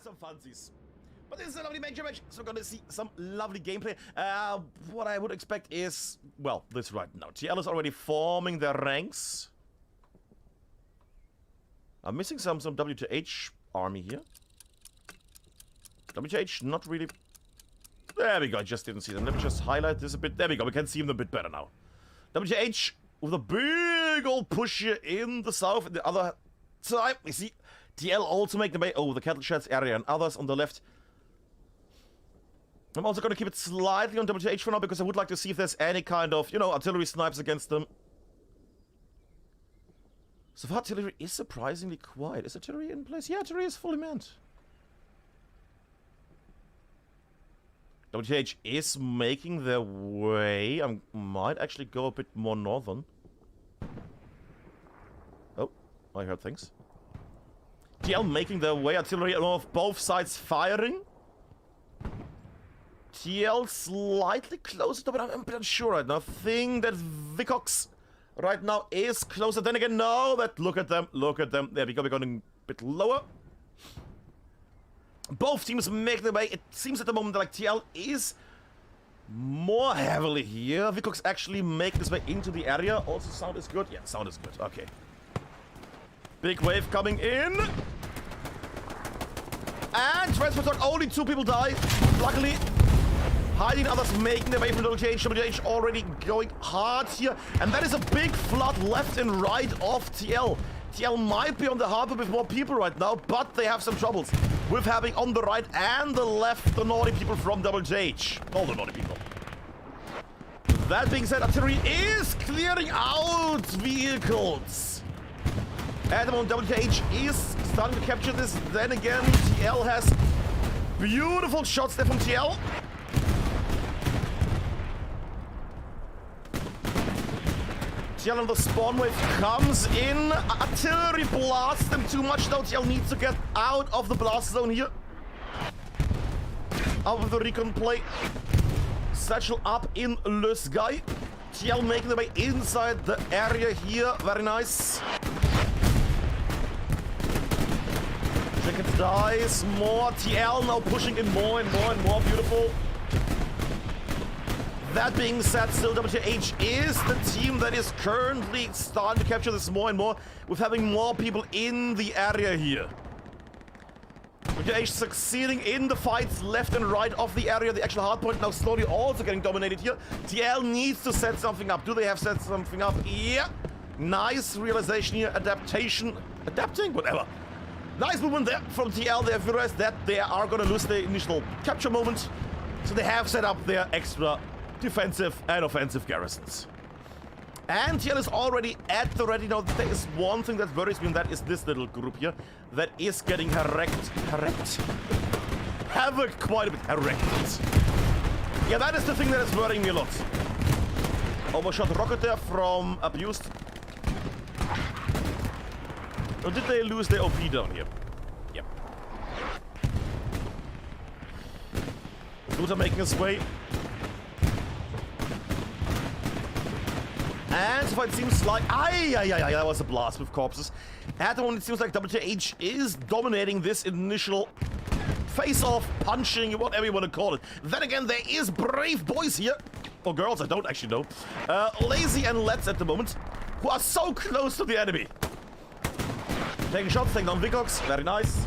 some funsies. But this is a lovely major match, so we're gonna see some lovely gameplay. What I would expect is, well, this right now. TL is already forming their ranks. I'm missing some WTH army here. WTH not really. There we go, I just didn't see them. Let me just highlight this a bit. There we go, we can see them a bit better now. WTH with a big old push here in the south. In the other side, we see TL also make the way over the cattle sheds area and others on the left. I'm also going to keep it slightly on WTH for now because I would like to see if there's any kind of, you know, artillery snipes against them. So far, artillery is surprisingly quiet. Is artillery in place? Yeah, artillery is fully manned. WTH is making their way. I might actually go a bit more northern. Oh, I heard things. TL making their way. Artillery on both sides firing. TL slightly closer to, but I'm a bit unsure right now. I think that Vicox right now is closer. Then again, no, look at them. Look at them. There we go. We're going a bit lower. Both teams make their way. It seems at the moment that like TL is more heavily here. Vicox actually make this way into the area. Also, sound is good. Yeah, sound is good. Okay. Big wave coming in. And transport truck, only 2 people die. Luckily, hiding others making their way from WTH. WTH already going hard here. And that is a big flood left and right of TL. TL might be on the harbor with more people right now, but they have some troubles with having on the right and the left the naughty people from WTH. All the naughty people. That being said, artillery is clearing out vehicles. At the moment, WTH is starting to capture this. Then again, TL has beautiful shots there from TL. TL on the spawn wave comes in. Artillery blasts them too much though. TL needs to get out of the blast zone here. Out of the recon play. Satchel up in the sky. TL making their way inside the area here. Very nice. Chicken dies. More TL now pushing in more and more and more. Beautiful. That being said, still WTH is the team that is currently starting to capture this more and more with having more people in the area here. WTH succeeding in the fights left and right of the area. The actual hardpoint now slowly also getting dominated here. TL needs to set something up. Do they have set something up? Yeah. Nice realization here. Adaptation. Adapting? Whatever. Nice movement there from TL. They have realized that they are going to lose the initial capture moment. So they have set up their extra defensive and offensive garrisons. And TL is already at the ready. Now, there is one thing that worries me, and that is this little group here that is getting havoc quite a bit. Yeah, that is the thing that is worrying me a lot. Overshot rocket there from Abused. Or did they lose their OP down here? Yep. Luta making his way. And so far it seems like... that was a blast with corpses. At the moment it seems like WTH is dominating this initial face-off, punching, whatever you want to call it. Then again, there is brave boys here. Or girls, I don't actually know. Lazy and Let's at the moment, who are so close to the enemy. Taking shots, taking down Vicox. Very nice.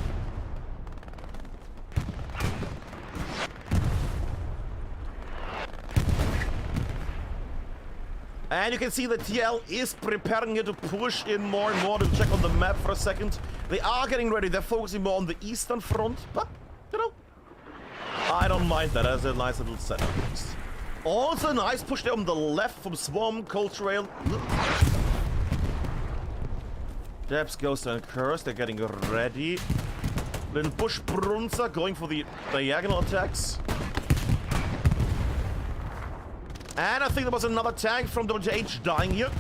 And you can see that TL is preparing here to push in more and more. To check on the map for a second. They are getting ready. They're focusing more on the eastern front. But, you know, I don't mind that. That's a nice little setup. Also, nice push there on the left from Swarm, Cold Trail. Debs goes to Curse. They're getting ready. Then Bush Brunzer going for the diagonal attacks. And I think there was another tank from WTH dying here.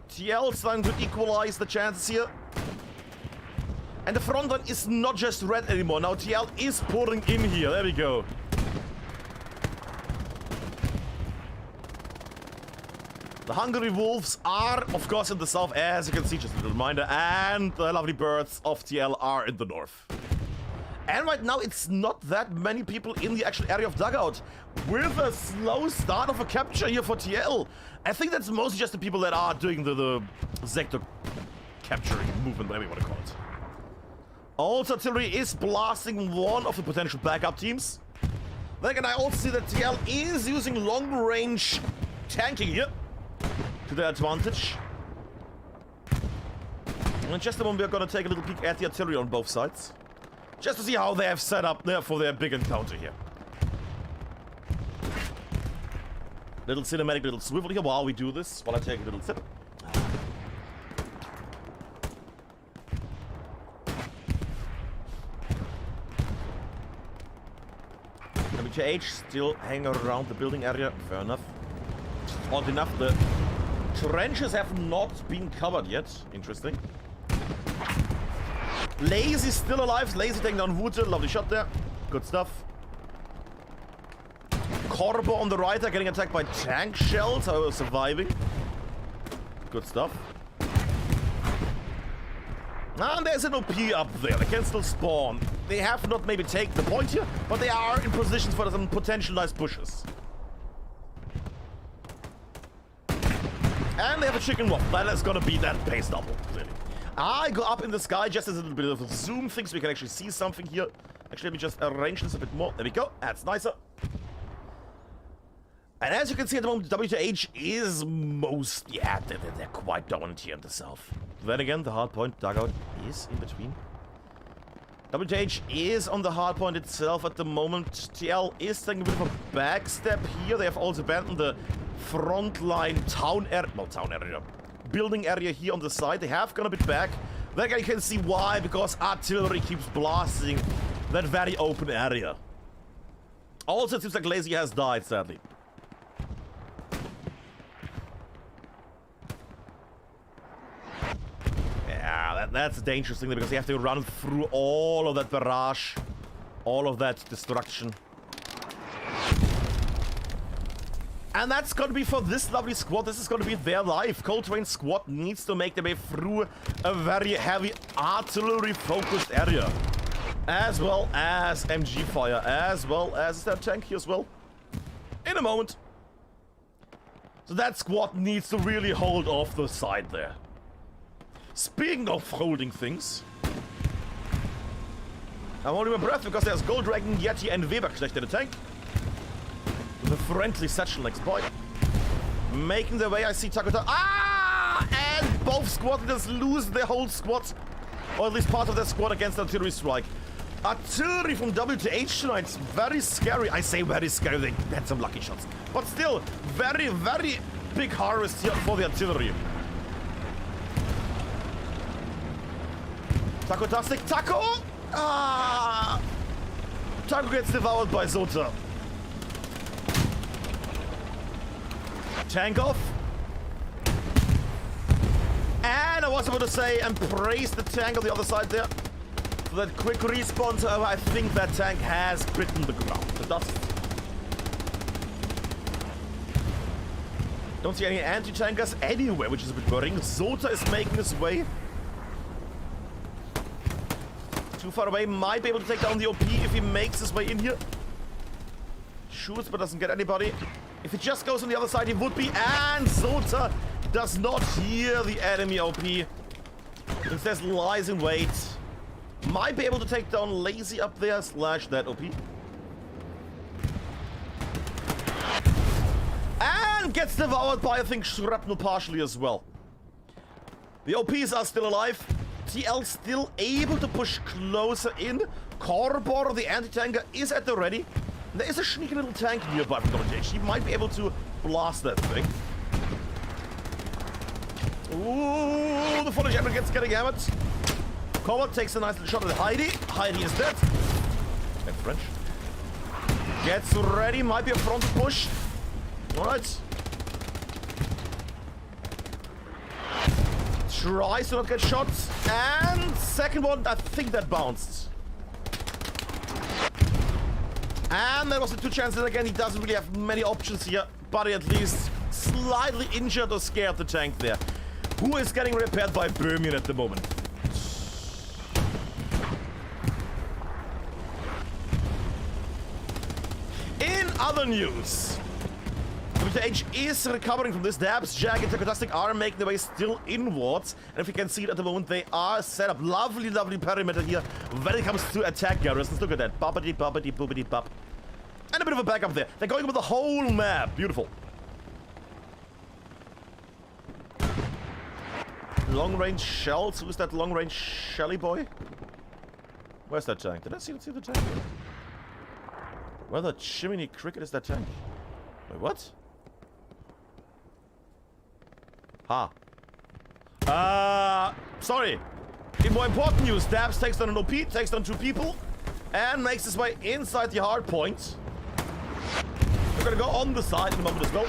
TL starting to equalize the chances here. And the front line is not just red anymore. Now TL is pouring in here. There we go. The Hungry Wolves are, of course, in the south, as you can see, just a little reminder, and the lovely birds of TL are in the north. And right now, it's not that many people in the actual area of dugout, with a slow start of a capture here for TL. I think that's mostly just the people that are doing the sector capturing movement, whatever you want to call it. Also, artillery is blasting one of the potential backup teams. Then again, I also see that TL is using long-range tanking here to their advantage. And in just a moment, we're going to take a little peek at the artillery on both sides, just to see how they have set up there for their big encounter here. Little cinematic, little swivel here while we do this, while I take a little sip. WTH still hanging around the building area. Fair enough. Odd enough, the trenches have not been covered yet. Interesting. Lazy still alive. Lazy taking down Wute. Lovely shot there. Good stuff. Corbo on the right are getting attacked by tank shells, however surviving. Good stuff. And there's an OP up there. They can still spawn. They have not maybe taken the point here, but they are in positions for some potential nice pushes. And they have a chicken wop. That is gonna be that pace double, clearly. I go up in the sky just as a little bit of a zoom thing so we can actually see something here. Actually, let me just arrange this a bit more. There we go. That's nicer. And as you can see at the moment, WTH is they're quite dominant here in the south. Then again, the hardpoint dugout is in between. WTH is on the hardpoint itself at the moment. TL is taking a bit of a backstep here. They have also abandoned the frontline building area here on the side. They have gone a bit back. Then again, you can see why, because artillery keeps blasting that very open area. Also, it seems like Lazy has died, sadly. That's a dangerous thing because you have to run through all of that barrage, all of that destruction. And that's going to be for this lovely squad. This is going to be their life. Coltrane squad needs to make their way through a very heavy artillery-focused area. As well as MG fire, as well as that tank here as well. In a moment. So that squad needs to really hold off the side there. Speaking of holding things, I'm holding my breath because there's Gold Dragon, Yeti, and Weberknecht in the tank. With a friendly satchel exploit. Making their way, I see Takota. And both squad leaders lose their whole squad. Or at least part of their squad against artillery strike. Artillery from WTH tonight. Very scary. I say very scary. They had some lucky shots. But still, very, very big harvest here for the artillery. Taco-tastic. Taco! Taco gets devoured by Zota. Tank off. And I was about to say, and praise the tank on the other side there. For that quick respawn, however, I think that tank has bitten the ground. The dust. Don't see any anti-tankers anywhere, which is a bit worrying. Zota is making his way. Too far away, might be able to take down the OP if he makes his way in here. Shoots, but doesn't get anybody. If he just goes on the other side, he would be. And Zota does not hear the enemy OP. Instead, lies in wait. Might be able to take down Lazy up there, slash that OP. And gets devoured by, I think, Shrapnel partially as well. The OPs are still alive. TL still able to push closer in. Corbor, the anti-tanker, is at the ready. There is a sneaky little tank nearby from WTH. He might be able to blast that thing. Ooh, the footage ever gets getting hammered. Corbor takes a nice little shot at Heidi. Heidi is dead. And French. Gets ready. Might be a frontal push. Alright. Tries to not get shot. And second one, I think that bounced. And there was the two chances again. He doesn't really have many options here, but he at least slightly injured or scared, the tank there. Who is getting repaired by Birmingham at the moment? In other news, WTH is recovering from this. Dabs, Jag, and Fantastic are making their way still inwards. And if you can see it at the moment, they are set up. Lovely, lovely perimeter here when it comes to attack garrisons. Look at that. Boppity, boppity, boopity, bop. And a bit of a backup there. They're going with the whole map. Beautiful. Long-range shells. Who's that long-range shelly boy? Where's that tank? Did I see the tank? Where the chimney cricket is that tank? Wait, what? Sorry. In more important news, Dabs takes down an OP, takes down 2 people, and makes his way inside the hard point. We're gonna go on the side in a moment as well.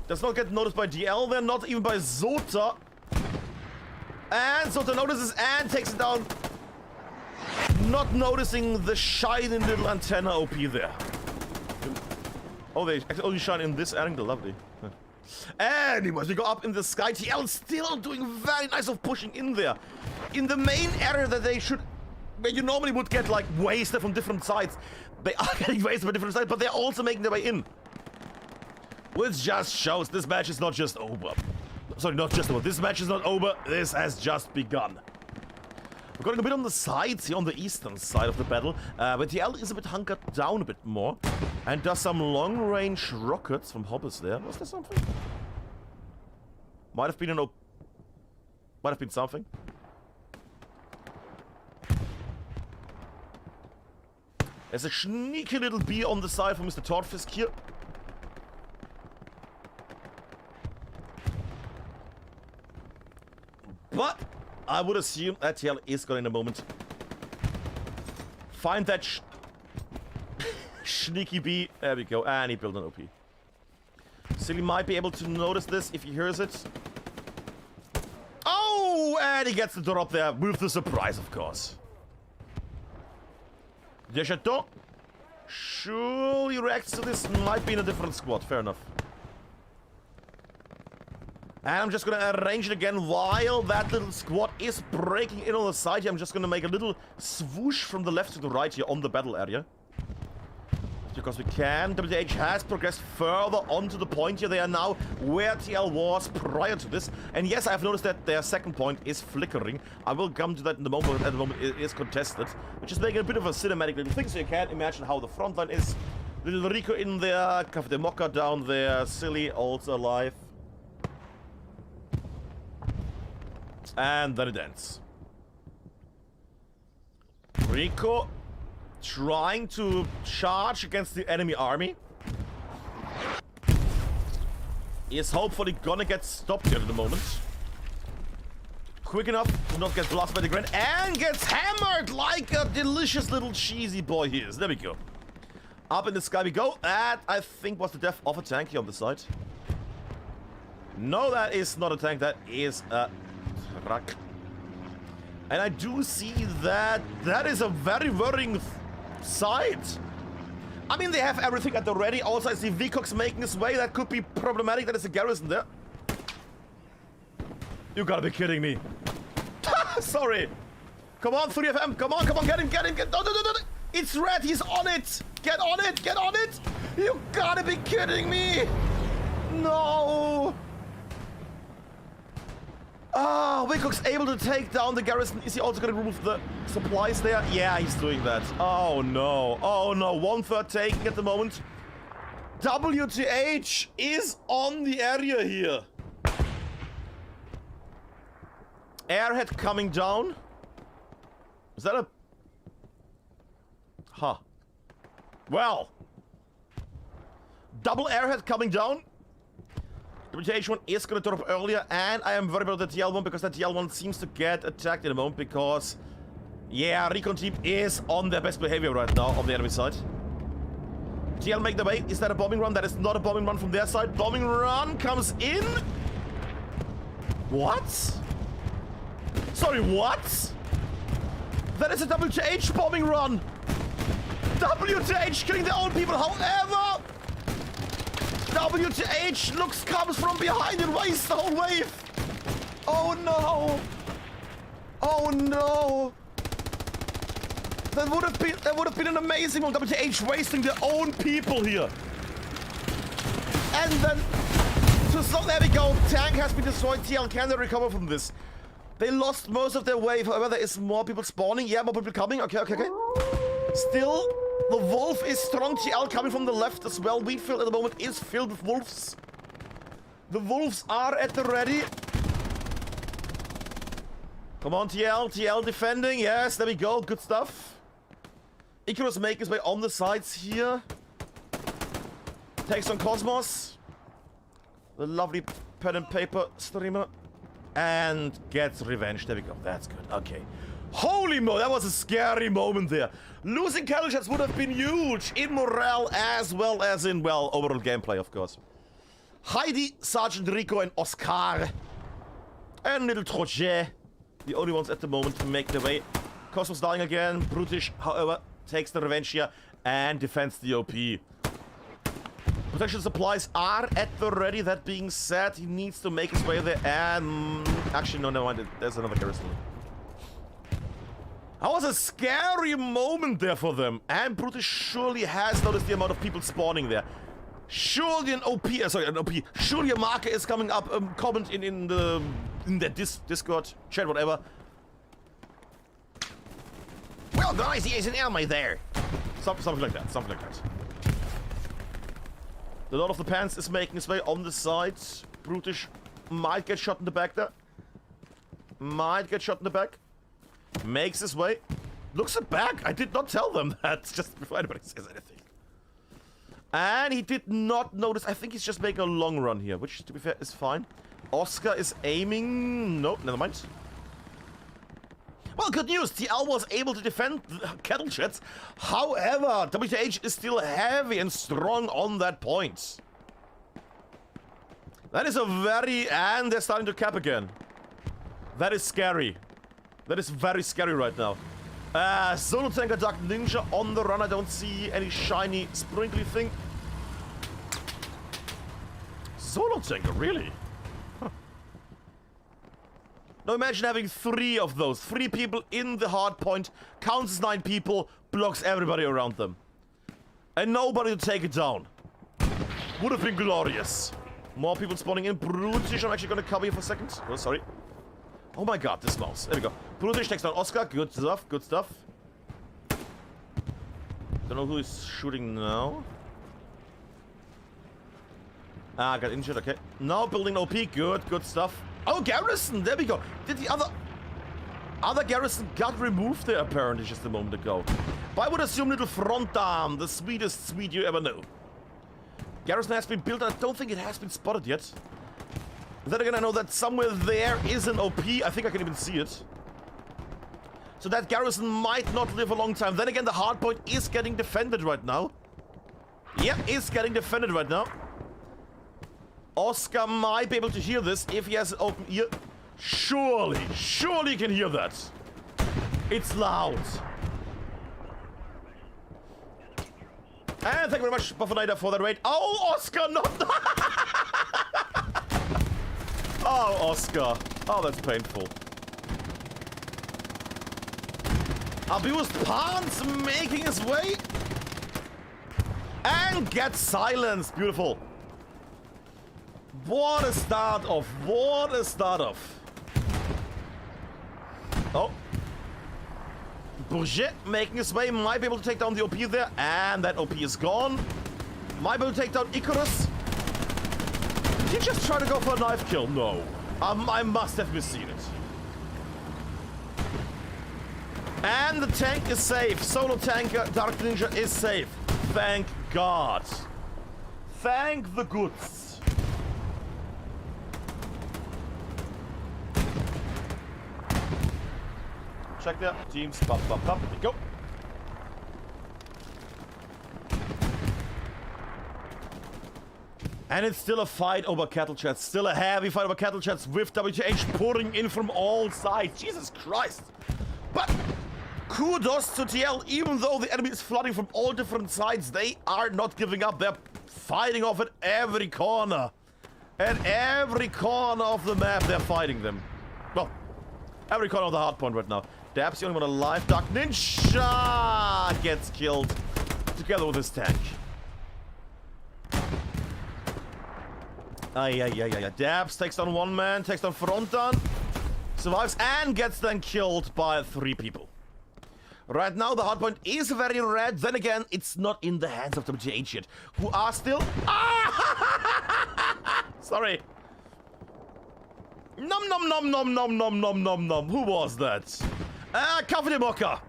Does not get noticed by DL there, not even by Zota. And Zota notices and takes it down. Not noticing the shiny little antenna OP there. Oh, they only shine in this angle, lovely. Anyways, we go up in the sky. TL still doing very nice of pushing in there. In the main area that they should, where you normally would get like wasted from different sides. They are getting wasted from different sides, but they're also making their way in. Which just shows this match is not just over. Sorry, not just over. This match is not over. This has just begun. We're going a bit on the sides here, on the eastern side of the battle. But TL is a bit hunkered down a bit more. And does some long-range rockets from Hobbes there. Was there something? Might have been might have been something. There's a sneaky little bee on the side from Mr. Torfisk here. But I would assume that TL is going in a moment. Find that sneaky bee. There we go. And he built an OP. Silly might be able to notice this if he hears it. Oh! And he gets the drop there with the surprise, of course. Deschateau surely reacts to this. Might be in a different squad. Fair enough. And I'm just gonna arrange it again while that little squad is breaking in on the side here. I'm just gonna make a little swoosh from the left to the right here on the battle area. Because we can. WTH has progressed further onto the point here. They are now where TL was prior to this. And yes, I've noticed that their second point is flickering. I will come to that in the moment, but at the moment it is contested. Which is making a bit of a cinematic little thing, so you can imagine how the front line is. Little Rico in there, Cafe de Mocha down there, Silly also alive. And then it ends. Rico trying to charge against the enemy army. Is hopefully gonna get stopped here at the moment. Quick enough to not get blasted by the grenade. And gets hammered like a delicious little cheesy boy he is. There we go. Up in the sky we go. That, I think, was the death of a tank here on the side. No, that is not a tank. That is a truck. And I do see that that is a very worrying sight. I mean, they have everything at the ready. Also, I see Vcox making his way. That could be problematic. That is a garrison there. You gotta be kidding me. Sorry. Come on, 3FM. Come on, get him, No. It's red. He's on it. Get on it. You gotta be kidding me. No. Ah, Wilcox able to take down the garrison. Is he also going to remove the supplies there? Yeah, he's doing that. Oh no. 1/3 taken at the moment. WTH is on the area here. Airhead coming down. Is that a... Huh. Well. Double airhead coming down. WTH1 is going to drop earlier, and I am worried about the TL1 because that TL1 seems to get attacked in a moment because, yeah, Recon team is on their best behavior right now on the enemy side. TL make the way. Is that a bombing run? That is not a bombing run from their side. Bombing run comes in. What? Sorry, what? That is a WTH bombing run. WTH killing their own people, however... WTH comes from behind and wastes the whole wave. Oh no. Oh no. That would have been an amazing one. WTH wasting their own people here. And then so there we go. Tank has been destroyed. TL, can they recover from this? They lost most of their wave. However, there is more people spawning. Yeah, more people coming. Okay. Still, the wolf is strong. TL coming from the left as well. Wheatfield at the moment is filled with wolves. The wolves are at the ready. Come on, TL. TL defending. Yes, there we go. Good stuff. Icarus makes his way on the sides here. Takes on Cosmos. The lovely pen and paper streamer. And gets revenge. There we go. That's good. Okay. Holy mo, that was a scary moment there. Losing cattle shots would have been huge in morale as well as in, well, overall gameplay, of course. Heidi, Sergeant Rico, and Oscar. And little Trojet. The only ones at the moment to make their way. Cosmos dying again. Brutish, however, takes the revenge here and defends the OP. Protection supplies are at the ready. That being said, he needs to make his way there. And actually, no, never mind. There's another garrison. That was a scary moment there for them. And Brutish surely has noticed the amount of people spawning there. Surely an OP, surely a marker is coming up. Comment in the Discord chat, whatever. Well, guys, he is an enemy there. Something like that. Something like that. The Lord of the Pants is making his way on the side. Brutish might get shot in the back there. Might get shot in the back. Makes his way. Looks at back. I did not tell them that just before anybody says anything. And he did not notice. I think he's just making a long run here, which, to be fair, is fine. Oscar is aiming. No, never mind. Well, good news. TL was able to defend the cattle jets. However, WTH is still heavy and strong on that point. That is a very... And they're starting to cap again. That is scary. That is very scary right now. Solo Tanker Dark Ninja on the run. I don't see any shiny sprinkly thing. Solo Tanker, really? Huh. Now imagine having 3 of those. 3 people in the hard point. Counts as 9 people. Blocks everybody around them. And nobody to take it down. Would have been glorious. More people spawning in. Brutish, I'm actually going to cover you for a second. Oh, sorry. Oh my god, this mouse. There we go. Brutish takes down Oscar. Good stuff, good stuff. Don't know who is shooting now. Ah, got injured, okay. Now building OP. Good stuff. Oh, Garrison, there we go. Did the other Garrison got removed there apparently just a moment ago. But I would assume little front arm, the sweetest sweet you ever knew. Garrison has been built, and I don't think it has been spotted yet. Then again, I know that somewhere there is an OP. I think I can even see it. So that Garrison might not live a long time. Then again, the hardpoint is getting defended right now. Yep, is getting defended right now. Oscar might be able to hear this if he has an open ear. Surely you can hear that. It's loud. And thank you very much, Buffanator, for that raid. Oh, Oscar, not... Oh, Oscar. Oh, that's painful. Abused Pants making his way. And gets silenced. Beautiful. What a start off. What a start off. Oh. Bourget making his way. Might be able to take down the OP there. And that OP is gone. Might be able to take down Icarus. Did he just try to go for a knife kill? No. I must have misseen it. And the tank is safe. Solo Tanker Dark Ninja is safe. Thank God. Thank the goods. Check that. Teams. Pop. Here we go. And it's still a fight over cattle chats. Still a heavy fight over cattle chats with WTH pouring in from all sides. Jesus Christ. But kudos to TL. Even though the enemy is flooding from all different sides, they are not giving up. They're fighting off at every corner. At every corner of the map, they're fighting them. Well, every corner of the hard point right now. Dab's the only one alive. Dark Ninja gets killed together with his tank. Dabs takes down one man, takes down Frontan, survives and gets then killed by 3 people. Right now, the hardpoint is very red. Then again, it's not in the hands of WTH yet, who are still... Ah! Sorry. Nom nom nom nom nom nom nom nom nom. Who was that? Coffee Mocha.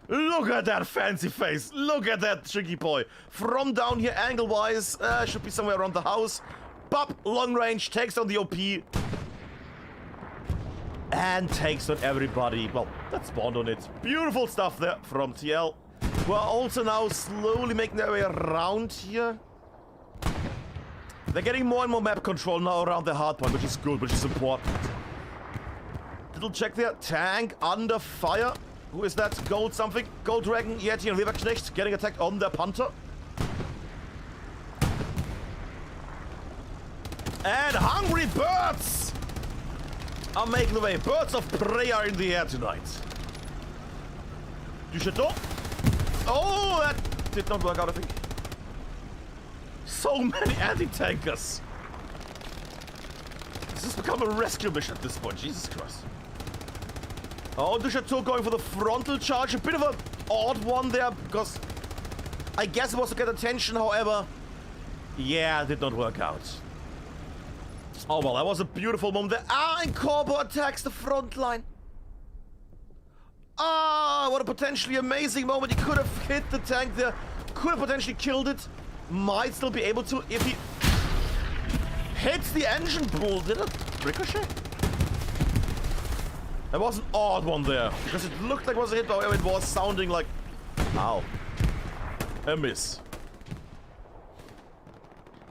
Look at that fancy face. Look at that tricky boy. From down here, angle-wise, should be somewhere around the house. Pop, long range, takes down the OP. And takes on everybody. Well, that spawned on it. Beautiful stuff there from TL. We're also now slowly making their way around here. They're getting more and more map control now around the hardpoint, which is good, which is important. Little check there. Tank under fire. Who is that? Gold something. Gold Dragon, Yeti and Weberknecht getting attacked on their punter. And Hungry Birds are making the way. Birds of prey are in the air tonight. Du Chateau. Oh, that did not work out, I think. So many anti-tankers. This has become a rescue mission at this point. Jesus Christ. Oh, Du Chateau going for the frontal charge. A bit of an odd one there, because I guess it was to get attention, however. Yeah, it did not work out. Oh, well, that was a beautiful moment there. And Corbo attacks the front line. What a potentially amazing moment. He could have hit the tank there. Could have potentially killed it. Might still be able to if he hits the engine pool. Did it ricochet? There was an odd one there. Because it looked like it was a hit, however it was sounding like... Ow. A miss.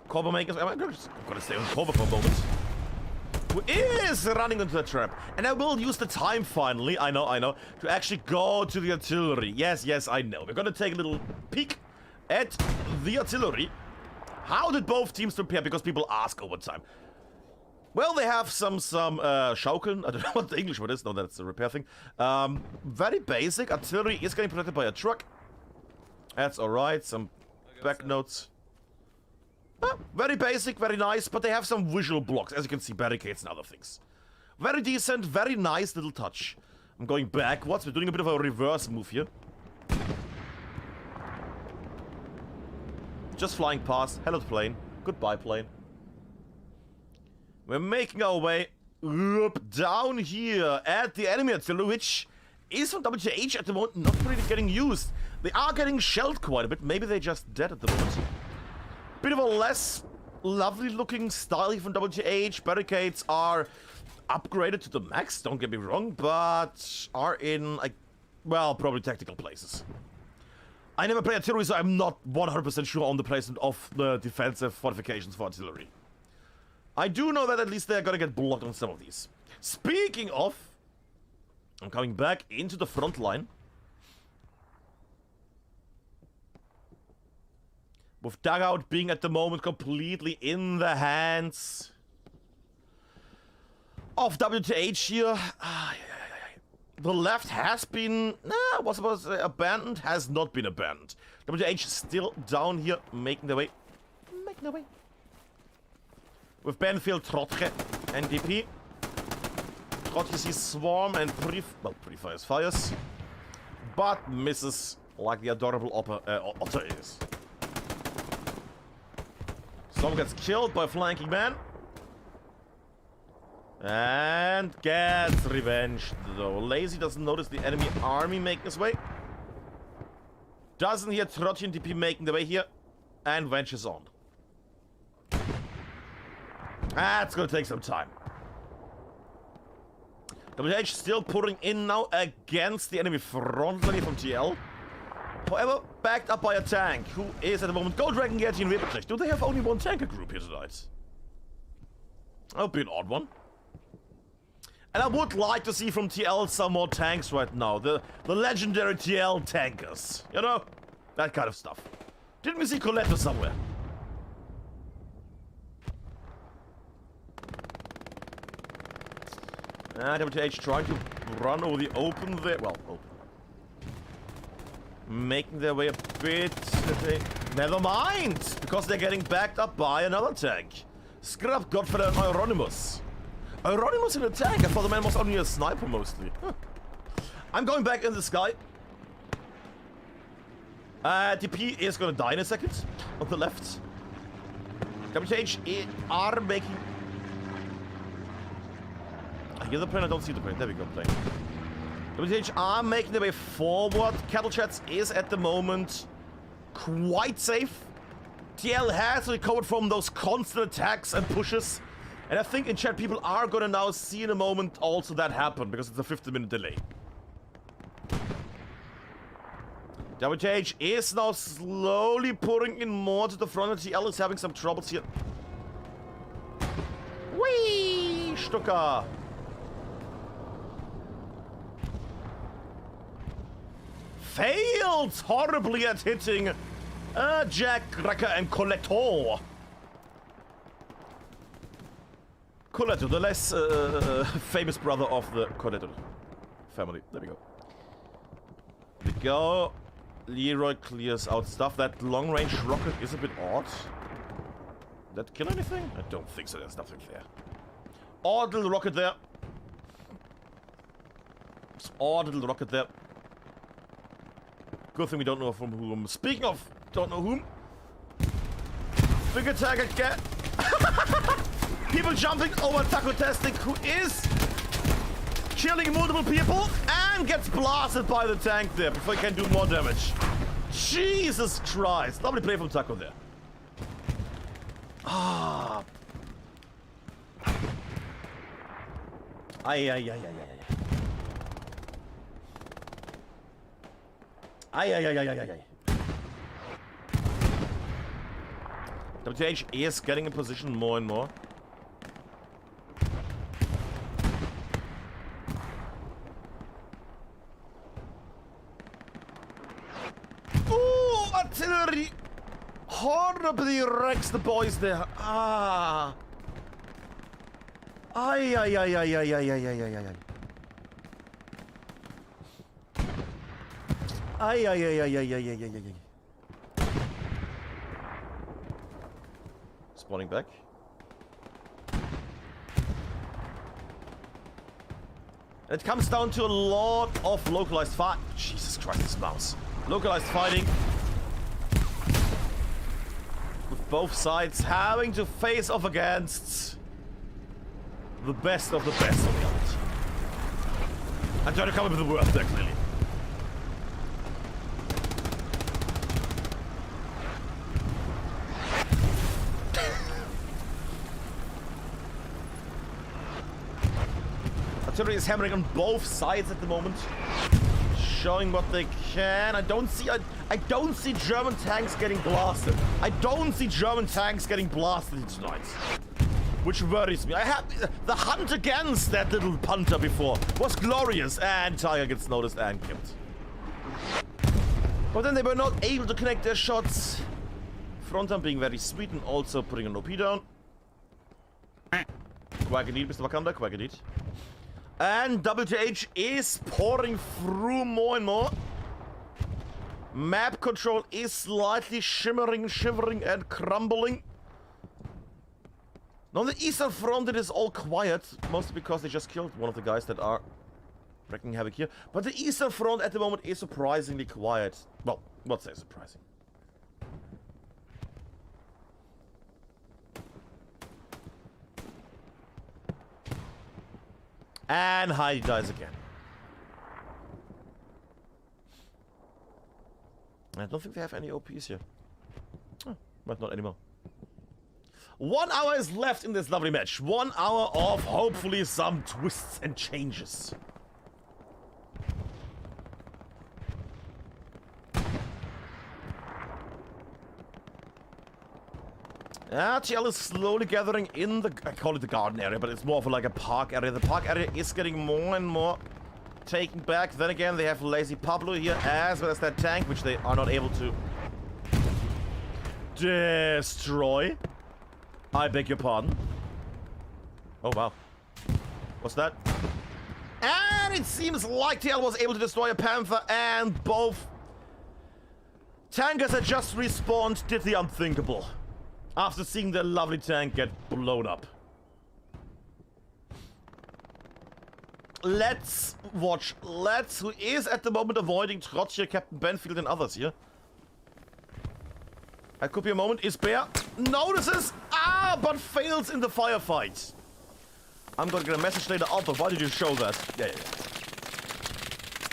Corbo makers. I'm gonna stay on Corbo for a moment. Who is running into the trap. And I will use the time finally, I know, to actually go to the artillery. Yes, I know. We're gonna take a little peek at the artillery. How did both teams prepare? Because people ask over time. Well, they have some Schaukeln. I don't know what the English word is. No, that's a repair thing. Very basic. Artillery is getting protected by a truck. That's alright. Some back notes. Very basic, very nice, but they have some visual blocks, as you can see, barricades and other things. Very decent, very nice little touch. I'm going backwards. We're doing a bit of a reverse move here. Just flying past. Hello, plane. Goodbye, plane. We're making our way up down here at the enemy artillery, which is from WTH at the moment not really getting used. They are getting shelled quite a bit. Maybe they're just dead at the moment. Bit of a less lovely looking style from WTH. Barricades are upgraded to the max, don't get me wrong, but are in, well, probably tactical places. I never play artillery, so I'm not 100% sure on the placement of the defensive fortifications for artillery. I do know that at least they're gonna get blocked on some of these. Speaking of, I'm coming back into the front line. With dugout being at the moment completely in the hands of WTH here. The left has been, was supposed to say abandoned, has not been abandoned. WTH still down here, making their way. With Benfield, Trotke, and DP. Trotke sees Swarm and fires, but misses like the adorable Otter is. Swarm gets killed by a flanking man. And gets revenged, though. Lazy doesn't notice the enemy army making its way. Doesn't hear Trotty and DP making their way here. And ventures on. That's gonna take some time. WH still pouring in now against the enemy front line from TL. However, backed up by a tank, who is at the moment Gold Dragon, Yeti, and Weberknecht. Do they have only one tanker group here tonight? That would be an odd one. And I would like to see from TL some more tanks right now. The legendary TL tankers. You know? That kind of stuff. Didn't we see Colette somewhere? WTH trying to run over the open there. Well, open. Making their way a bit. Never mind! Because they're getting backed up by another tank. Scrap Godfather and Euronymous. Euronymous in a tank? I thought the man was only a sniper mostly. Huh. I'm going back in the sky. DP is gonna die in a second. On the left. WTH are making... I hear the plane, I don't see the plane. There we go, plane. WTH are making their way forward. Cattle Chats is at the moment quite safe. TL has recovered from those constant attacks and pushes. And I think in chat people are gonna now see in a moment also that happen, because it's a 50-minute delay. WTH is now slowly putting in more to the front, and TL is having some troubles here. Whee! Stucker! Failed horribly at hitting Jack, Wrecker, and Collector. Collector, the less famous brother of the Collector family. There we go. We go. Leroy clears out stuff. That long-range rocket is a bit odd. Did that kill anything? I don't think so. There's nothing there. Odd little rocket there. Odd little rocket there. Good thing we don't know from whom. Speaking of don't know whom. Big attack again. People jumping over Taco Tastic, who is killing multiple people and gets blasted by the tank there before he can do more damage. Jesus Christ. Lovely play from Taco there. Ah. Ay. WTH is getting in position more and more. Ooh, artillery! Horribly wrecks the boys there. Ah. Ay. Ay. Spawning back. It comes down to a lot of localized fight. Jesus Christ, this mouse. Localized fighting. With both sides having to face off against the best of the best on the other team. I'm trying to come up with the word there, clearly. Artillery is hammering on both sides at the moment, showing what they can. I don't see German tanks getting blasted. I don't see German tanks getting blasted tonight, which worries me. I had the hunt against that little punter before was glorious, and Tiger gets noticed and killed. But then they were not able to connect their shots. Frontam being very sweet and also putting an OP down. Quack indeed, Mr. Wakanda, quack indeed. And WTH is pouring through more and more. Map control is slightly shimmering, shivering, and crumbling. On the eastern front, it is all quiet, mostly because they just killed one of the guys that are wreaking havoc here. But the eastern front at the moment is surprisingly quiet. Well, what's say surprising? And Heidi dies again. I don't think they have any OPs here. Oh, but not anymore. 1 hour is left in this lovely match. 1 hour of hopefully some twists and changes. TL is slowly gathering in the, I call it the garden area, but it's more of like a park area. The park area is getting more and more taken back. Then again, they have Lazy Pablo here, as well as that tank, which they are not able to destroy. I beg your pardon. Oh, wow. What's that? And it seems like TL was able to destroy a Panther, and both tankers that just respawned did the unthinkable after seeing their lovely tank get blown up. Let's watch. Who is at the moment avoiding Trotz here, Captain Benfield and others here. That could be a moment. Is Bear notices, but fails in the firefight. I'm gonna get a message later. Alpha, why did you show that? Yeah.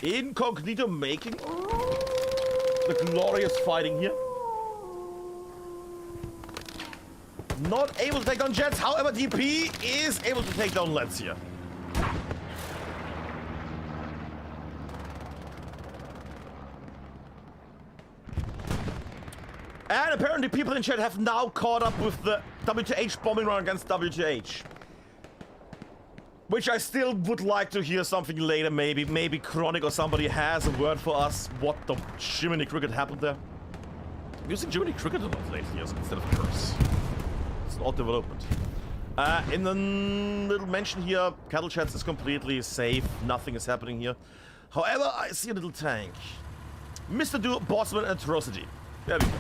Incognito making the glorious fighting here. Not able to take down jets. However, DP is able to take down Lens here. And apparently people in chat have now caught up with the WTH bombing run against WTH. Which I still would like to hear something later, maybe Chronic or somebody has a word for us. What the Jiminy Cricket happened there? I'm using Jiminy Cricket a lot lately instead of Curse. It's an odd development. In the little mention here, Cattle Chats is completely safe. Nothing is happening here. However, I see a little tank. Mr. Do Bossman Atrocity. There we go.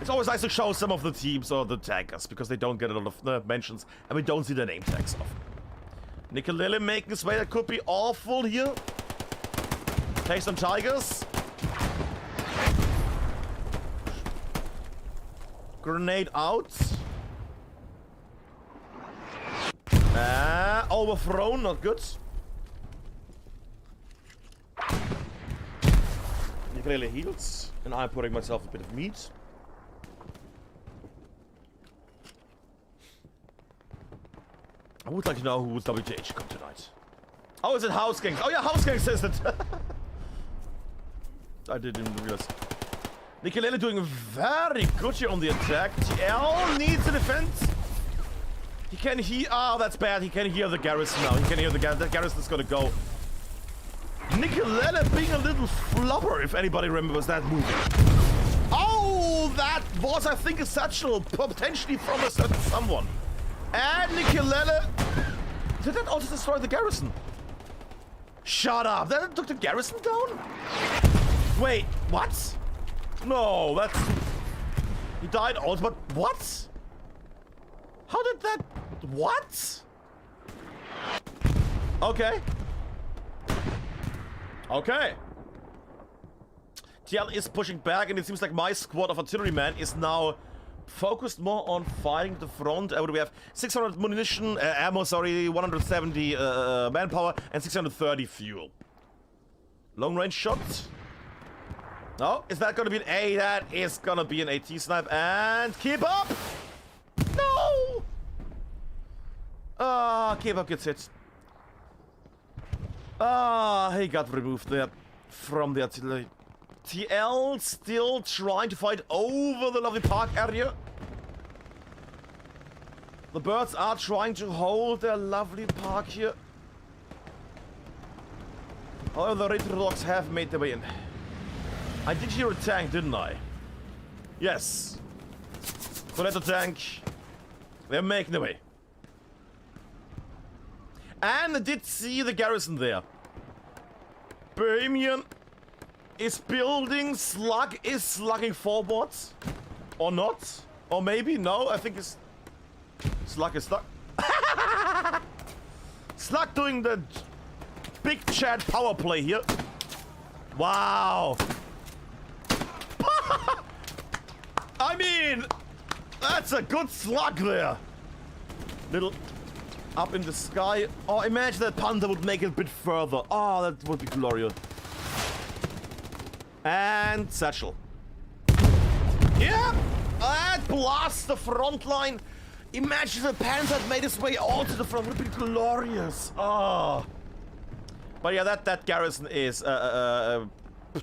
It's always nice to show some of the teams or the tankers because they don't get a lot of mentions and we don't see their name tags often. Nicolele making his way. That could be awful here. Take some tigers. Grenade out. Overthrown, not good. Nicolele heals, and I'm putting myself a bit of meat. I would like to know who WTH come tonight. Oh, is it House Gangs? Oh yeah, House Gangs says it. I didn't realize. Nicolele doing very good here on the attack. TL needs a defense. He can hear. Oh, that's bad. He can hear the garrison now. He can hear the garrison's gonna go. Nicolele being a little flubber, if anybody remembers that movie. Oh, that was, I think, a satchel, potentially from a certain someone. And Nicolele... Did that also destroy the garrison? Shut up. That took the garrison down? Wait, what? No, that's... He died also, but what? How did that... What? Okay. Okay. TL is pushing back, and it seems like my squad of artillerymen is now focused more on fighting the front. What do we have? 600 munition, ammo, sorry, 170 manpower, and 630 fuel. Long range shot. No, is that gonna be an A? That is gonna be an AT snipe, and keep up! No! Keep up gets hit. He got removed there from the artillery. TL still trying to fight over the lovely park area. The birds are trying to hold their lovely park here. However, the Raider Dogs have made their way in. I did hear a tank, didn't I? Yes. Coletto tank. They're making their way. And I did see the garrison there. Bohemian is building. Slug is slugging forwards. Or not. Or maybe. No, I think it's... Slug is stuck. Slug doing the big chat power play here. Wow. I mean, that's a good slug there. Little up in the sky. Oh, imagine that Panther would make it a bit further. Oh, that would be glorious. And satchel. Yeah, that blasts the front line. Imagine if the Panther had made his way all to the front. It would be glorious. Oh. But yeah, that garrison is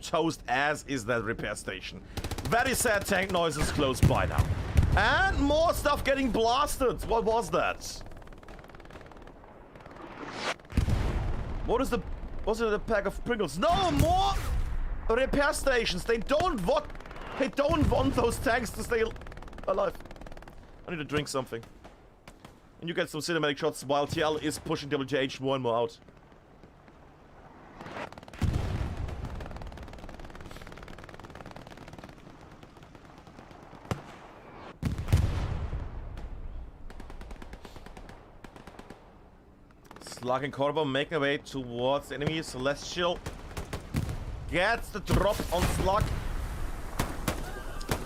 toast, as is that repair station. Very sad tank noises close by now. And more stuff getting blasted. What was that? What is the... Was it a pack of Pringles? No, more repair stations. They don't want those tanks to stay alive. I need to drink something. And you get some cinematic shots while TL is pushing WTH more and more out. Slug and Corvo making their way towards the enemy. Celestial gets the drop on Slug.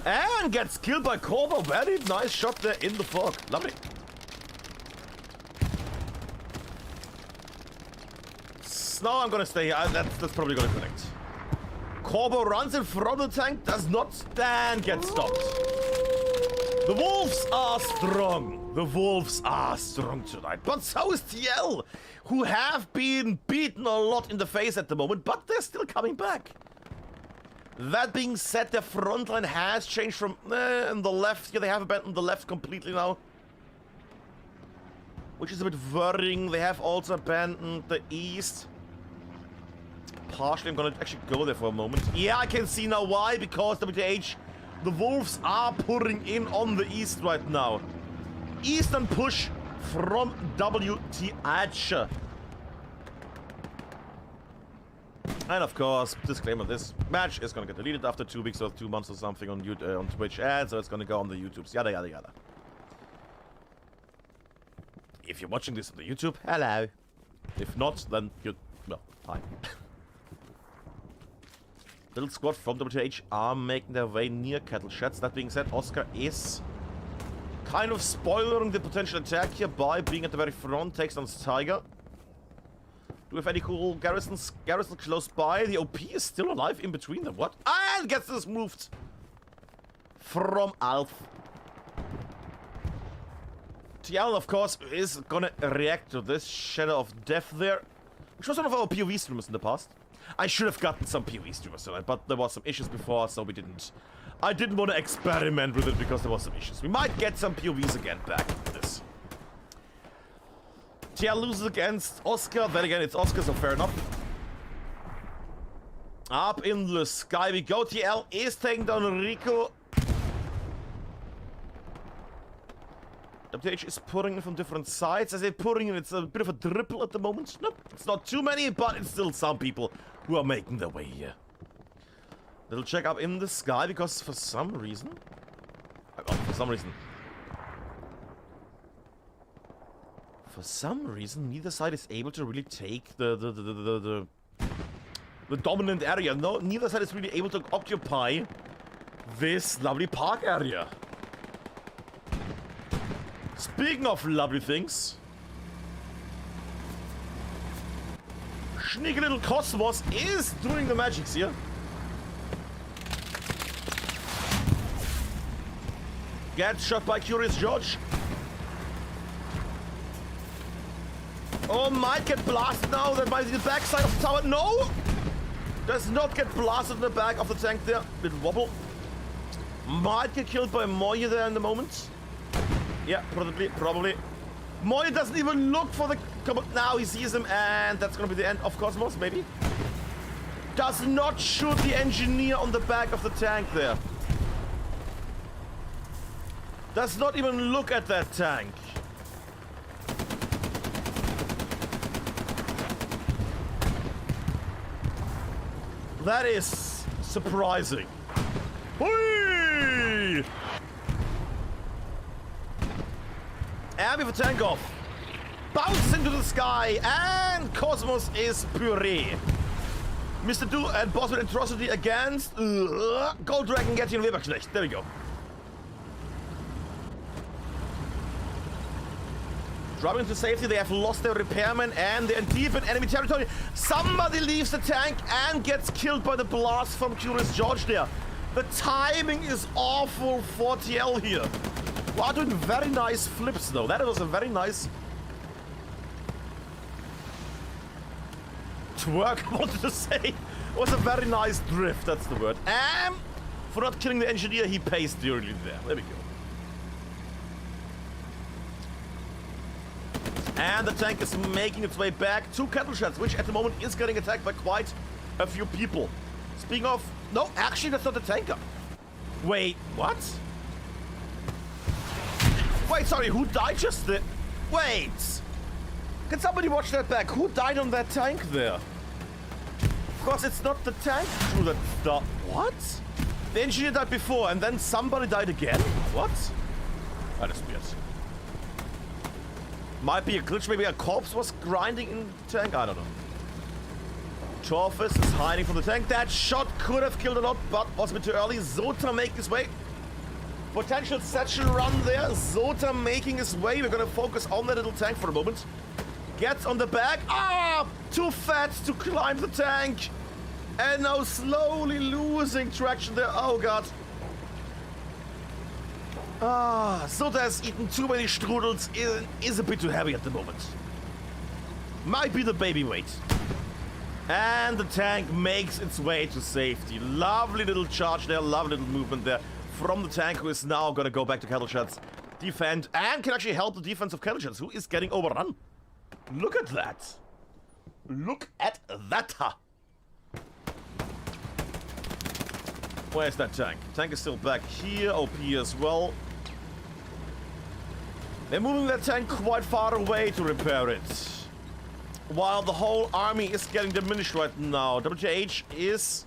And gets killed by Corvo. Very nice shot there in the fog. Lovely. No, I'm gonna stay here. That's probably gonna connect. Corvo runs in front of the tank, does not stand, gets stopped. The Wolves are strong. The Wolves are strong tonight. But so is TL, who have been beaten a lot in the face at the moment, but they're still coming back. That being said, their front line has changed from on the left. Yeah, they have abandoned the left completely now, which is a bit worrying. They have also abandoned the east. Partially, I'm gonna actually go there for a moment. Yeah, I can see now why, because WTH, the Wolves are pouring in on the east right now. Eastern push from WTH. And of course, disclaimer, this match is gonna get deleted after 2 weeks or 2 months or something on Twitch, and so it's gonna go on the YouTubes, yada yada yada. If you're watching this on the YouTube, hello. If not, then you're, well, hi. Little squad from WTH are making their way near Cattle Sheds. That being said, Oscar is kind of spoiling the potential attack here by being at the very front, takes on Tiger. Do we have any cool garrisons? Garrison close by. The OP is still alive in between them. What? And gets this moved from Alf. TL, of course, is gonna react to this Shadow of Death there, which was one of our POV streamers in the past. I should have gotten some PoE streamers tonight, but there was some issues before, so we didn't. I didn't want to experiment with it because there was some issues. We might get some POVs again back for this. TL loses against Oscar. Then again, it's Oscar, so fair enough. Up in the sky we go. TL is taking down Rico. WTH is pouring in from different sides. As they're pouring in, it's a bit of a dribble at the moment. Nope, it's not too many, but it's still some people who are making their way here. Little check up in the sky, because for some reason... For some reason, neither side is able to really take the dominant area. No, neither side is really able to occupy this lovely park area. Speaking of lovely things, sneaky little Cosmos is doing the magics here. Gets shot by Curious George. Oh, might get blasted now. That might be the backside of the tower. No! Does not get blasted in the back of the tank there. Little wobble. Might get killed by Moya there in the moment. Yeah, probably. Moya doesn't even look for the... Now he sees him, and that's gonna be the end of Cosmos, maybe? Does not shoot the engineer on the back of the tank there. Does not even look at that tank. That is surprising. Whee! And we have a tank off. Bounce into the sky, and Cosmos is puree. Mr. Do and Boss with Atrocity against Gold Dragon getting Weberknecht. There we go. Dropping to safety, they have lost their repairman and they're deep in enemy territory. Somebody leaves the tank and gets killed by the blast from Curious George there. The timing is awful for TL here. Wow, doing very nice flips though. That was a very nice twerk, I wanted to say. It was a very nice drift, that's the word. And for not killing the engineer, he pays dearly there. There we go. And the tank is making its way back to Cattle Sheds, which at the moment is getting attacked by quite a few people. Speaking of... No, actually, that's not the tanker. Wait, what? Wait, sorry, who died just there? Wait! Can somebody watch that back? Who died on that tank there? Of course, it's not the tank crew that died. What? The engineer died before, and then somebody died again? What? That is weird. Might be a glitch, maybe a corpse was grinding in the tank, I don't know. Torfus is hiding from the tank. That shot could have killed a lot, but was a bit too early. Zota make his way. Potential satchel run there. Zota making his way. We're gonna focus on the little tank for a moment. Gets on the back. Ah! Too fat to climb the tank. And now slowly losing traction there. Oh god. Ah, Zota has eaten too many strudels. Is a bit too heavy at the moment. Might be the baby weight. And the tank makes its way to safety. Lovely little charge there, lovely little movement there from the tank, who is now gonna go back to Kettleshots, defend, and can actually help the defense of Kettleshots, who is getting overrun. Look at that. Look at that. Where's that tank? Tank is still back here, OP as well. They're moving that tank quite far away to repair it. While the whole army is getting diminished right now. WTH is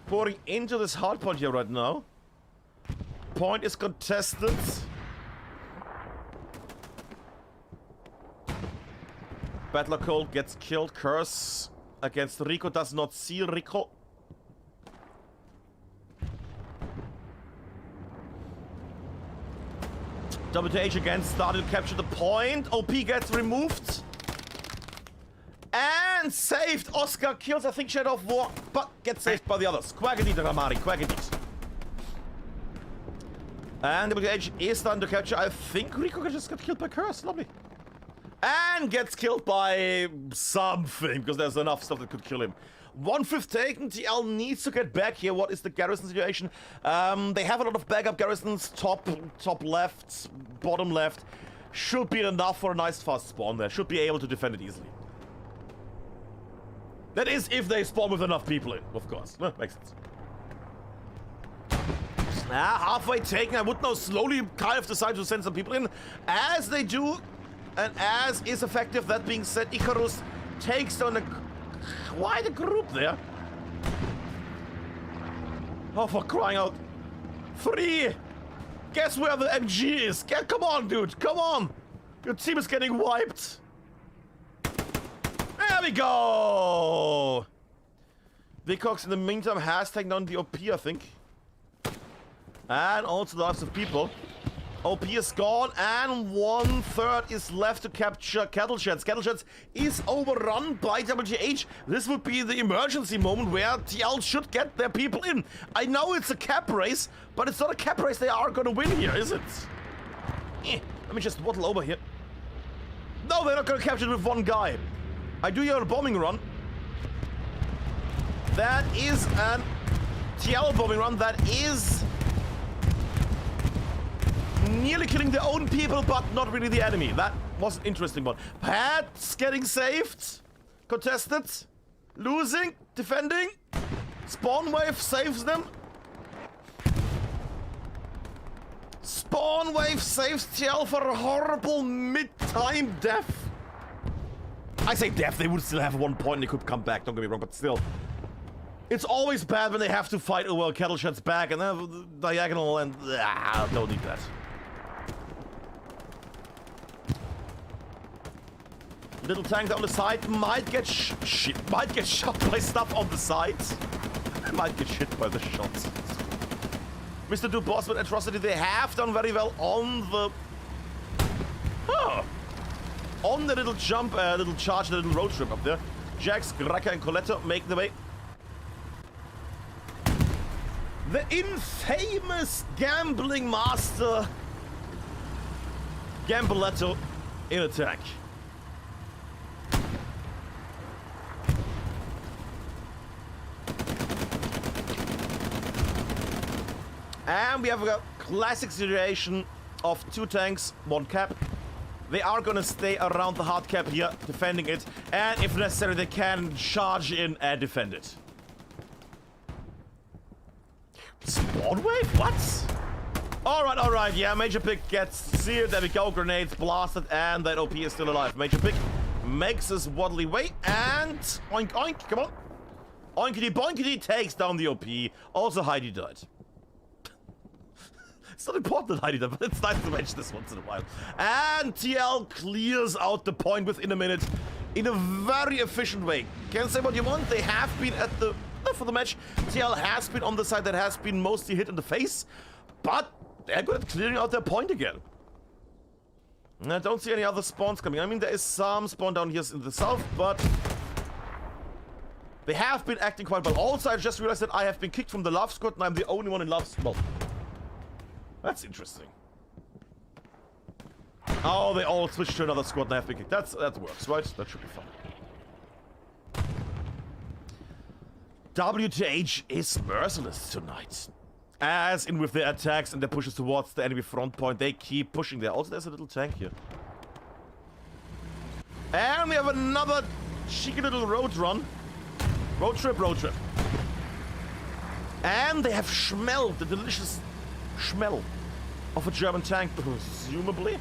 pouring into this hard point here right now. Point is contested. Battler Cold gets killed. Curse against Rico. Does not see Rico. WTH again started to capture the point. OP gets removed. And saved. Oscar kills, I think, Shadow of War, but gets saved by the others. Quagadit, Ramari, Quagadit. And WTH is starting to capture. I think Rico just got killed by Curse. Lovely. And gets killed by something, because there's enough stuff that could kill him. 1/5 taken. TL needs to get back here. What is the garrison situation? They have a lot of backup garrisons. Top left, bottom left. Should be enough for a nice fast spawn there. Should be able to defend it easily. That is, if they spawn with enough people in, of course. Makes sense. Halfway taken. I would now slowly kind of decide to send some people in. As they do, and as is effective. That being said, Icarus takes down quite a group there. Oh, for crying out. 3! Guess where the MG is? Come on, dude. Come on. Your team is getting wiped. There we go! Vicox in the meantime has taken down the OP, I think. And also lots of people. OP is gone, and 1/3 is left to capture Kettleshots. Kettleshots is overrun by WTH. This would be the emergency moment where TL should get their people in. I know it's a cap race, but it's not a cap race they are gonna win here, is it? Let me just waddle over here. No, they're not gonna capture it with one guy. I do hear a bombing run. That is an TL bombing run. That is nearly killing their own people, but not really the enemy. That was an interesting one. Pat's getting saved. Contested. Losing. Defending. Spawn wave saves them. Spawn wave saves TL for a horrible mid-time death. I say death, they would still have 1 point and they could come back, don't get me wrong, but still. It's always bad when they have to fight over Kettleshots back and have the diagonal and... don't need that. Little tank down the side might get might get shot by stuff on the sides. Might get shit by the shots. Mr. Dubois with Atrocity, they have done very well on the... on the little jump, little charge, the little road trip up there. Jax, Graka, and Coletto make the way. The infamous gambling master, Gamboletto, in attack. And we have a classic situation of 2 tanks, 1 cap. They are gonna stay around the hard cap here, defending it. And if necessary, they can charge in and defend it. Spawn wave? What? Alright, yeah, Major Pick gets seared. There we go, grenades blasted, and that OP is still alive. Major Pick makes his waddly way, and oink oink, come on. Oinkity boinkity takes down the OP. Also, Heidi died. It's not important that I need them, but it's nice to mention this once in a while. And TL clears out the point within a minute in a very efficient way. Can't say what you want. They have been at the... for the match. TL has been on the side that has been mostly hit in the face, but they're good at clearing out their point again. And I don't see any other spawns coming. I mean, there is some spawn down here in the south, but they have been acting quite well. Also, I just realized that I have been kicked from the love squad, and I'm the only one in love squad. Well, that's interesting. Oh, they all switched to another squad and I have been kicked. That works, right? That should be fun. WTH is merciless tonight. As in with their attacks and their pushes towards the enemy front point, they keep pushing there. Also, there's a little tank here. And we have another cheeky little road run. Road trip. And they have Schmell, the delicious Schmell of a German tank, presumably.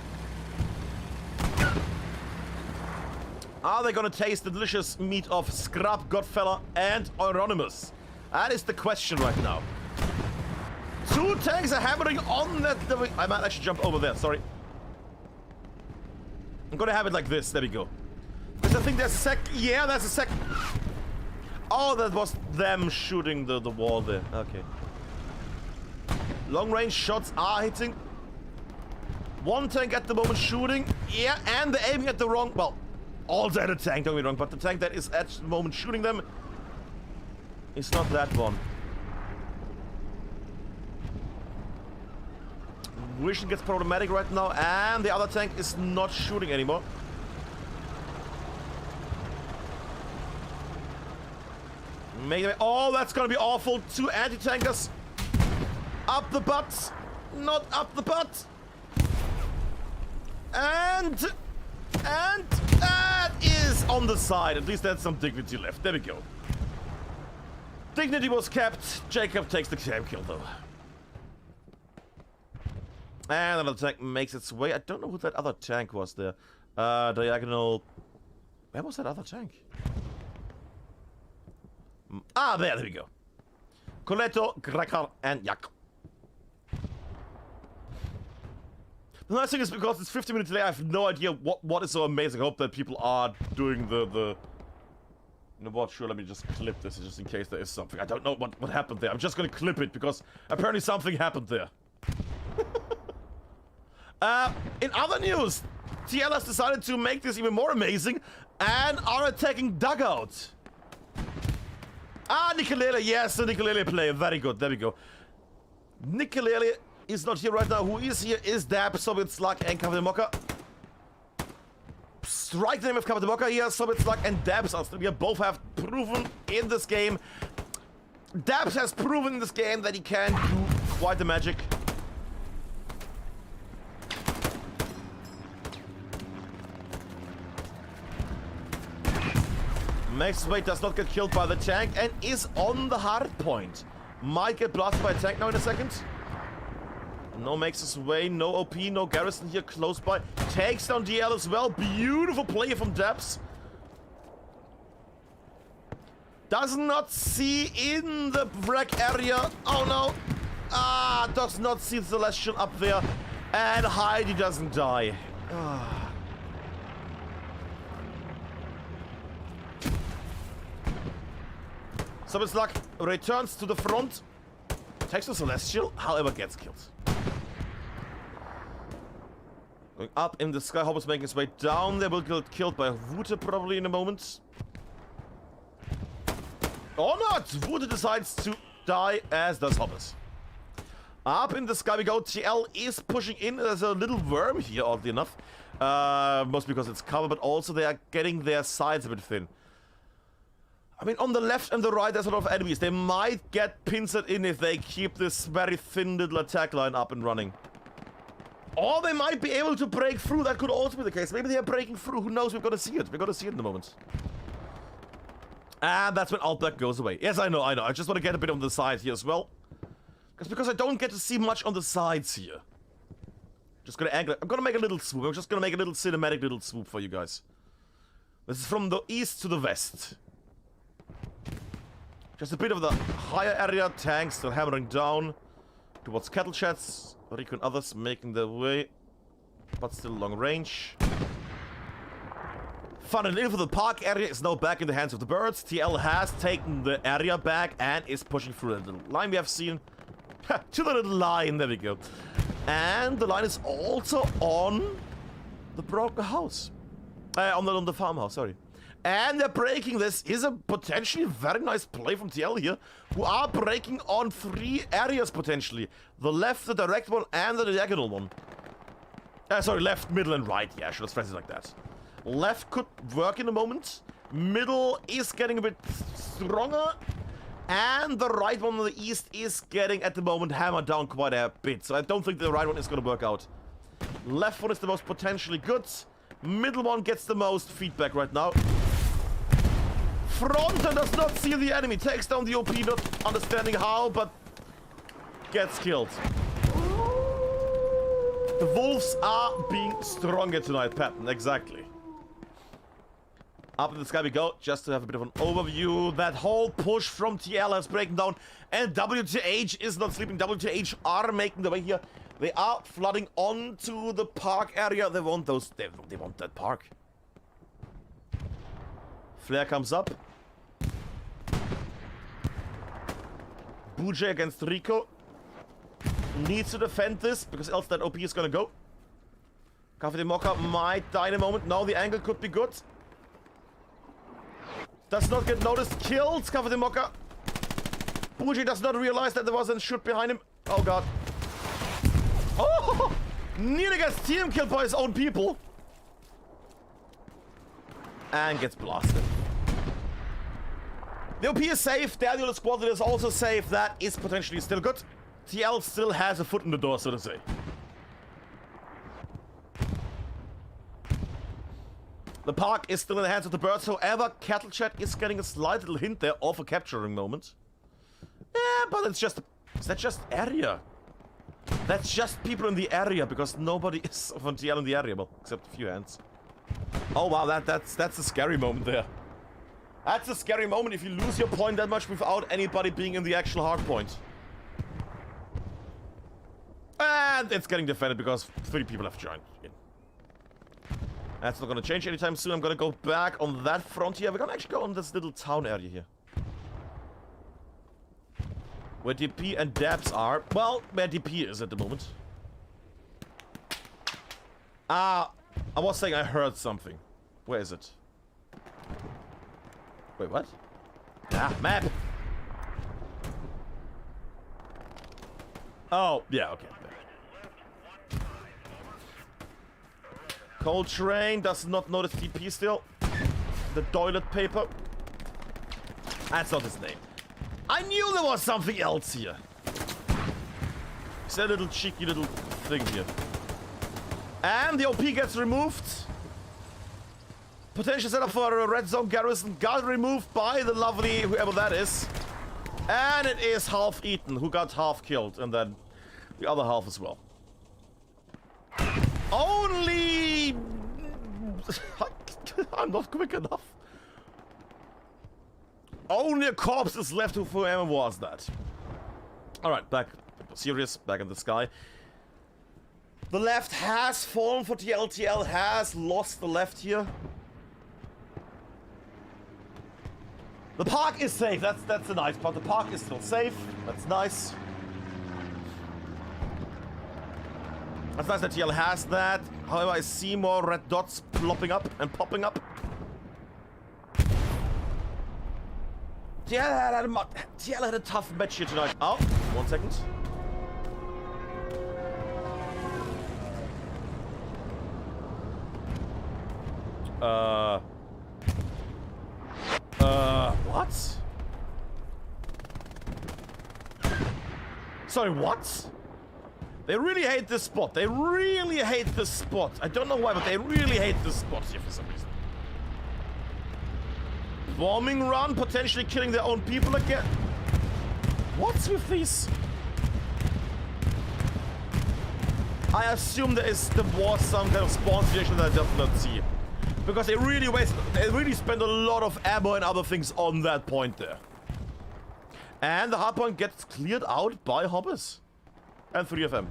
Are they gonna taste the delicious meat of Scrap, Godfella, and Euronymous? That is the question right now. Two tanks are hammering on that... I might actually jump over there, sorry. I'm gonna have it like this, there we go. Because I think there's a sec... Yeah, there's a sec... Oh, that was them shooting the wall there. Okay. Long range shots are hitting. One tank at the moment shooting. Yeah, and they're aiming at the wrong... Well, also at a tank, don't get me wrong, but the tank that is at the moment shooting them is not that one. Vision gets problematic right now, and the other tank is not shooting anymore. Maybe... Oh, that's gonna be awful. Two anti-tankers. Up the butt. Not up the butt. And that is on the side. At least there's some dignity left. There we go. Dignity was kept. Jacob takes the cam kill, though. And another tank makes its way. I don't know who that other tank was there. Diagonal... Where was that other tank? Ah, there we go. Coletto, Grakar, and Yak. The nice thing is, because it's 50 minutes late, I have no idea what is so amazing. I hope that people are doing the... You know what, sure, let me just clip this just in case there is something. I don't know what happened there. I'm just gonna clip it, because apparently something happened there. In other news, TL has decided to make this even more amazing, and are attacking Dugout. Ah, Nicolele, yes, the Nicolele play. Very good, there we go. Nicolele is not here right now. Who is here is Dab, Soviet Slug, and Kavademoka. Strike the name of Kavademoka here. Soviet Slug and Dabs we both have proven in this game. Dabs has proven in this game that he can do quite the magic. Max Wade does not get killed by the tank and is on the hard point. Might get blasted by a tank now in a second. No makes his way, no OP, no Garrison here close by. Takes down DL as well. Beautiful play from Debs. Does not see in the wreck area. Oh no. Ah, does not see the Celestial up there. And Heidi doesn't die. Ah. Sobislak returns to the front, takes the Celestial, however gets killed. Going up in the sky, Hobbit's making his way down. They will get killed by Wute probably in a moment. Or not! Wute decides to die, as does Hobbit. Up in the sky we go. TL is pushing in. There's a little worm here, oddly enough. Mostly because it's covered, but also they are getting their sides a bit thin. I mean, on the left and the right, there's a lot of enemies. They might get pincered in if they keep this very thin little attack line up and running. Or they might be able to break through. That could also be the case. Maybe they are breaking through. Who knows? We're gonna see it. We're gonna see it in a moment. And that's when Outback goes away. Yes, I know. I just want to get a bit on the side here as well. Because I don't get to see much on the sides here. Just gonna angle it. I'm gonna make a little swoop. I'm just gonna make a little cinematic little swoop for you guys. This is from the east to the west. Just a bit of the higher area. Tanks still hammering down. towards cattle sheds. Rico and others making their way, but still long range. Funnily enough, the park area is now back in the hands of the birds. TL has taken the area back and is pushing through the little line we have seen. To the little line, there we go. And the line is also on the broken house. On the farmhouse, sorry. And they're breaking. This is a potentially very nice play from TL here, who are breaking on 3 areas potentially. The left, the direct one, and the diagonal one. Sorry, left, middle, and right. Yeah, I should have phrased it like that. Left could work in a moment. Middle is getting a bit stronger. And the right one on the east is getting, at the moment, hammered down quite a bit. So I don't think the right one is going to work out. Left one is the most potentially good. Middle one gets the most feedback right now. Fronter does not see the enemy. Takes down the OP, not understanding how, but gets killed. The Wolves are being stronger tonight, Patton. Exactly. Up in the sky we go, just to have a bit of an overview. That whole push from TL is breaking down, and WTH is not sleeping. WTH are making the way here. They are flooding onto the park area. They want those. They want that park. Flare comes up. Bujay against Rico. Needs to defend this, because else that OP is gonna go. Cafe de Mocha might die in a moment. No, the angle could be good. Does not get noticed. Kills Cafe de Mocha. Bujay does not realize that there was a shoot behind him. Oh god. Oh! Nearly gets team killed by his own people. And gets blasted. The OP is safe. Daniel squad is also safe. That is potentially still good. TL still has a foot in the door, so to say. The park is still in the hands of the birds. However, Cattle Chat is getting a slight little hint there of a capturing moment. Yeah, but it's just... Is that just area? That's just people in the area, because nobody is from TL in the area. Well, except a few hands. Oh wow, that's a scary moment there. That's a scary moment if you lose your point that much without anybody being in the actual hard point. And it's getting defended because 3 people have joined in. That's not going to change anytime soon. I'm going to go back on that front here. We're going to actually go on this little town area here. Where DP and Dabs are. Well, where DP is at the moment. I was saying I heard something. Where is it? Wait, what? Ah, map! Oh, yeah, okay. Coltrane does not notice DP still. The toilet paper. That's not his name. I knew there was something else here. It's a little cheeky little thing here. And the OP gets removed. Potential setup for a red zone garrison got removed by the lovely whoever that is. And it is half eaten, who got half killed, and then the other half as well. Only... I'm not quick enough. Only a corpse is left of whoever was that. Alright, back. Serious, back in the sky. The left has fallen for TL. TL has lost the left here. The park is safe. That's the nice part. The park is still safe. That's nice. That's nice that TL has that. However, I see more red dots plopping up and popping up. TL had a tough match here tonight. Oh, 1 second. What? Sorry, what? They really hate this spot. They really hate this spot. I don't know why, but they really hate this spot here for some reason. Bombing run, potentially killing their own people again. What's with these? I assume there was some kind of spawn situation that I did not see. Because they really spend a lot of ammo and other things on that point there. And the hard point gets cleared out by Hobbes. And 3 of them.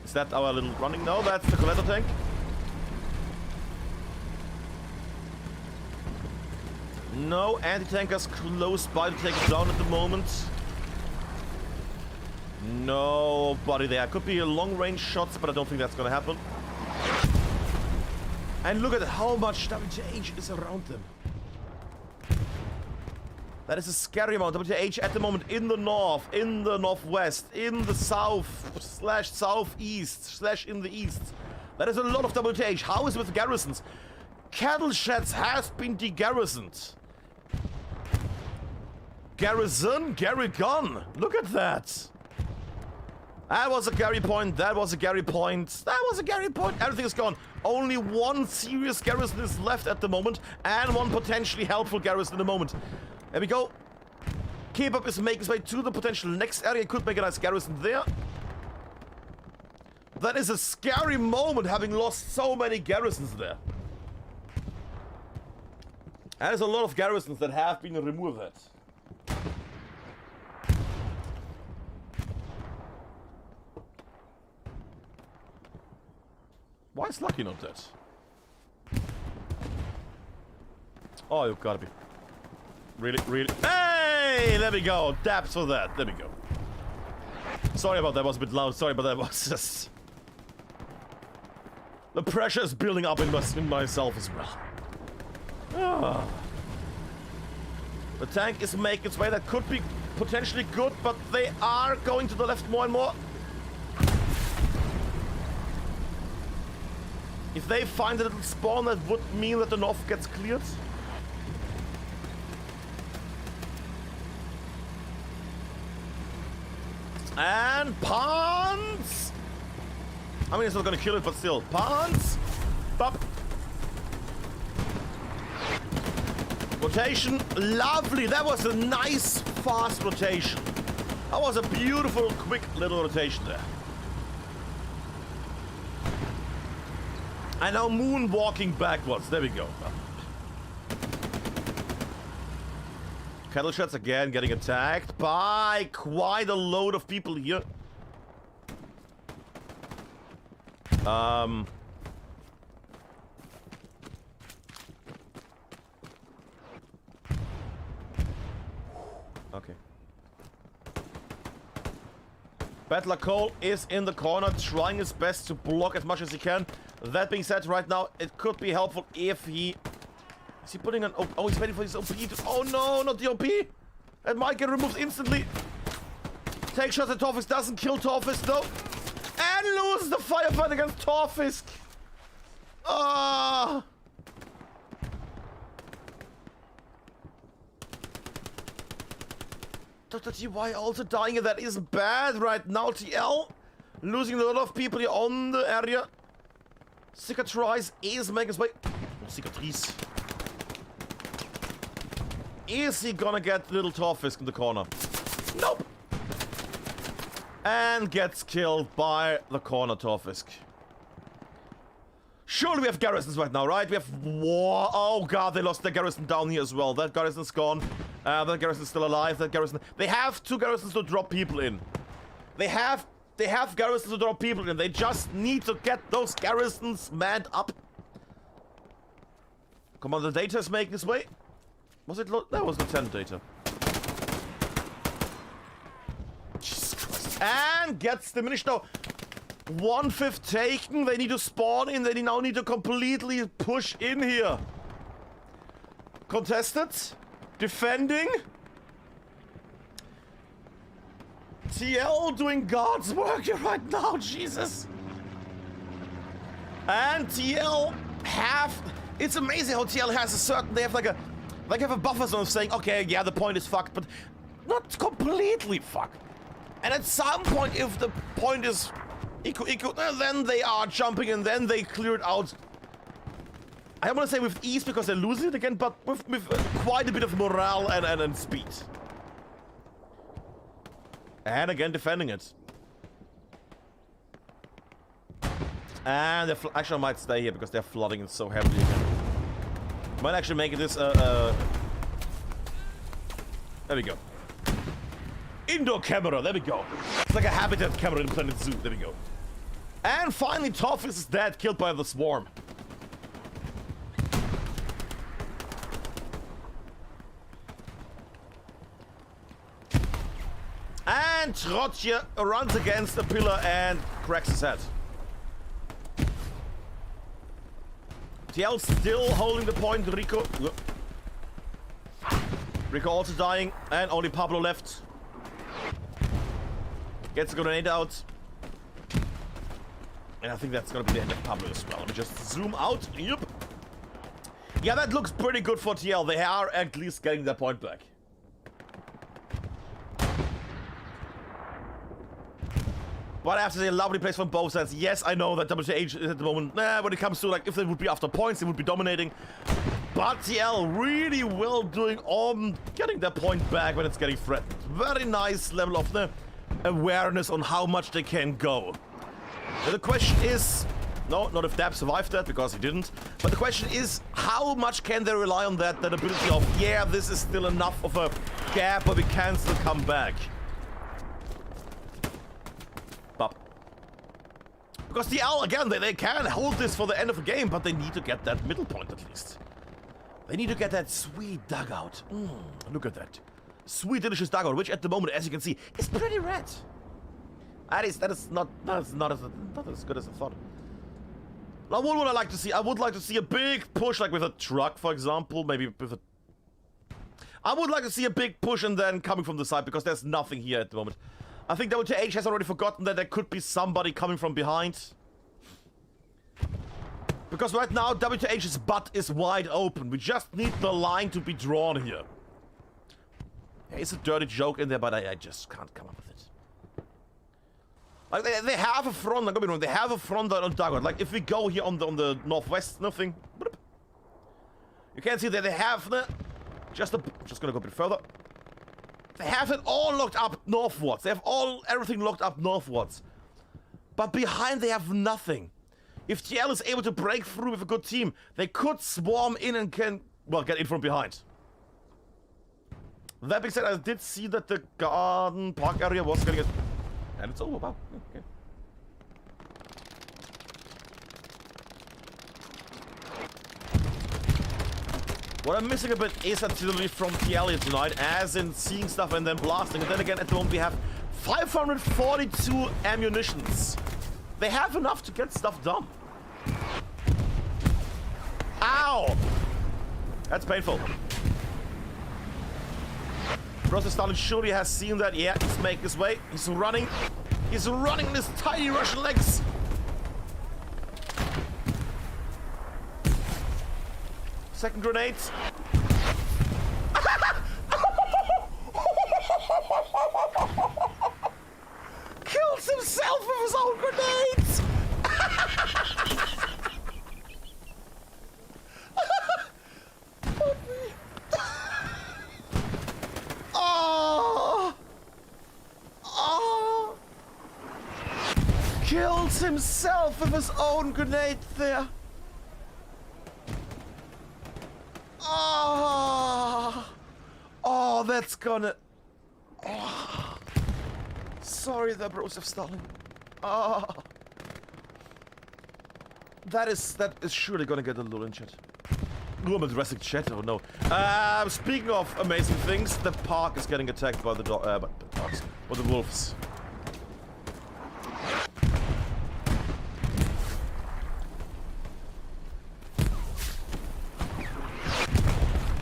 Is that our little running? No, that's the collector tank. No anti-tankers close by to take it down at the moment. Nobody there. Could be long-range shots, but I don't think that's gonna happen. And look at how much WTH is around them. That is a scary amount. WTH at the moment in the north, in the northwest, in the south/southeast, in the east. That is a lot of WTH. How is it with garrisons? Cattle sheds has been de-garrisoned. Garrison, Gary gun. Look at that. That was a Gary point. That was a Gary point. That was a Gary point. Everything is gone. Only one serious garrison is left at the moment, and one potentially helpful garrison at the moment. There we go. Kebab is making his way to the potential next area. Could make a nice garrison there. That is a scary moment, having lost so many garrisons there. There's a lot of garrisons that have been removed. Why is Lucky not dead? Oh, you've gotta be. Really, really. Hey! There we go. Daps for that. There we go. Sorry about that. Was a bit loud. Sorry, but that was just. The pressure is building up in myself as well. Ah. The tank is making its way. That could be potentially good, but they are going to the left more and more. If they find a little spawn, that would mean that the north gets cleared. And Pants! I mean, it's not gonna kill it, but still. Pants! Bop! Rotation, lovely. That was a nice, fast rotation. That was a beautiful, quick little rotation there. And now moonwalking backwards. There we go. Cattle sheds again getting attacked by quite a load of people here. Okay. Battler Cole is in the corner, trying his best to block as much as he can. That being said, right now, it could be helpful if he... Is he putting an... Oh, he's waiting for his OP to... Oh, no, not the OP! That might get removed instantly. Take shots at Torfisk, doesn't kill Torfisk, though. And loses the firefight against Torfisk. Ah! Dr. TY also dying, and that is bad right now. TL losing a lot of people here on the area. Cicatrice is making his way. Oh, Cicatrice. Is he gonna get little Torfisk in the corner? Nope. And gets killed by the corner Torfisk. Surely we have garrisons right now, right? We have... Whoa. Oh god, they lost their garrison down here as well. That garrison's gone. That garrison's still alive. That garrison... They have 2 garrisons to drop people in. They have garrisons to drop people in. They just need to get those garrisons manned up. Commander Data is making his way. Was it... That was Lieutenant Data. Jesus Christ. And gets diminished now. 1/5 taken. They need to spawn in. They now need to completely push in here. Contested. Defending. TL doing God's work here right now. Jesus. And TL have... It's amazing how TL has a certain... They have like a... Like have a buffer zone of saying, okay, yeah, the point is fucked, but not completely fucked. And at some point, if the point is equal, then they are jumping and then they clear it out. I don't want to say with ease because they're losing it again, but with quite a bit of morale and speed. And again, defending it. And they're actually I might stay here because they're flooding it so heavily again. Might actually make this, there we go. Indoor camera, there we go. It's like a habitat camera in Planet Zoo, there we go. And finally, Toffis is dead, killed by the swarm. And Trotje runs against the pillar and cracks his head. TL still holding the point, Rico. Rico also dying, and only Pablo left. Gets a grenade out. And I think that's gonna be the end of Pablo as well. Let me just zoom out. Yep. Yeah, that looks pretty good for TL. They are at least getting their point back. But I have to say, a lovely place from both sides. Yes, I know that WTH is at the moment, when it comes to, like, if they would be after points, they would be dominating. But TL really well doing on getting their point back when it's getting threatened. Very nice level of the awareness on how much they can go. And the question is, no, not if Dab survived that, because he didn't. But the question is, how much can they rely on that ability of, yeah, this is still enough of a gap where we can still come back. Because TL, again, they can hold this for the end of the game, but they need to get that middle point at least. They need to get that sweet dugout. Look at that. Sweet, delicious dugout, which at the moment, as you can see, is pretty red. That is not as good as I thought. Now, what would I like to see? I would like to see a big push, like with a truck, for example, maybe with a... I would like to see a big push and then coming from the side, because there's nothing here at the moment. I think WTH has already forgotten that there could be somebody coming from behind. Because right now, WTH's butt is wide open. We just need the line to be drawn here. There is a dirty joke in there, but I just can't come up with it. Like, they have a front, don't get me wrong, they have a front on dugout. Like, if we go here on the northwest, nothing. You can see that they have the... just gonna go a bit further. They have it all locked up northwards. They have everything locked up northwards. But behind they have nothing. If TL is able to break through with a good team, they could swarm in and can, well, get in from behind. That being said, I did see that the garden park area was getting it. And it's over, wow. Okay. What I'm missing a bit is artillery from TL here tonight, as in seeing stuff and then blasting. And then again, at the moment, we have 542 ammunitions. They have enough to get stuff done. Ow! That's painful. Brother Stalin surely has seen that. Yeah, he's making his way. He's running. He's running in his tiny Russian legs. Second grenade. Kills himself with his own grenades. Oh. Oh. Kills himself with his own grenade there. Oh, that's gonna... Oh. Sorry there, bros of Stalin. Oh. That is surely gonna get a little in chat. Ooh, I'm addressing chat, oh no. Speaking of amazing things, the park is getting attacked by the dogs, or the wolves.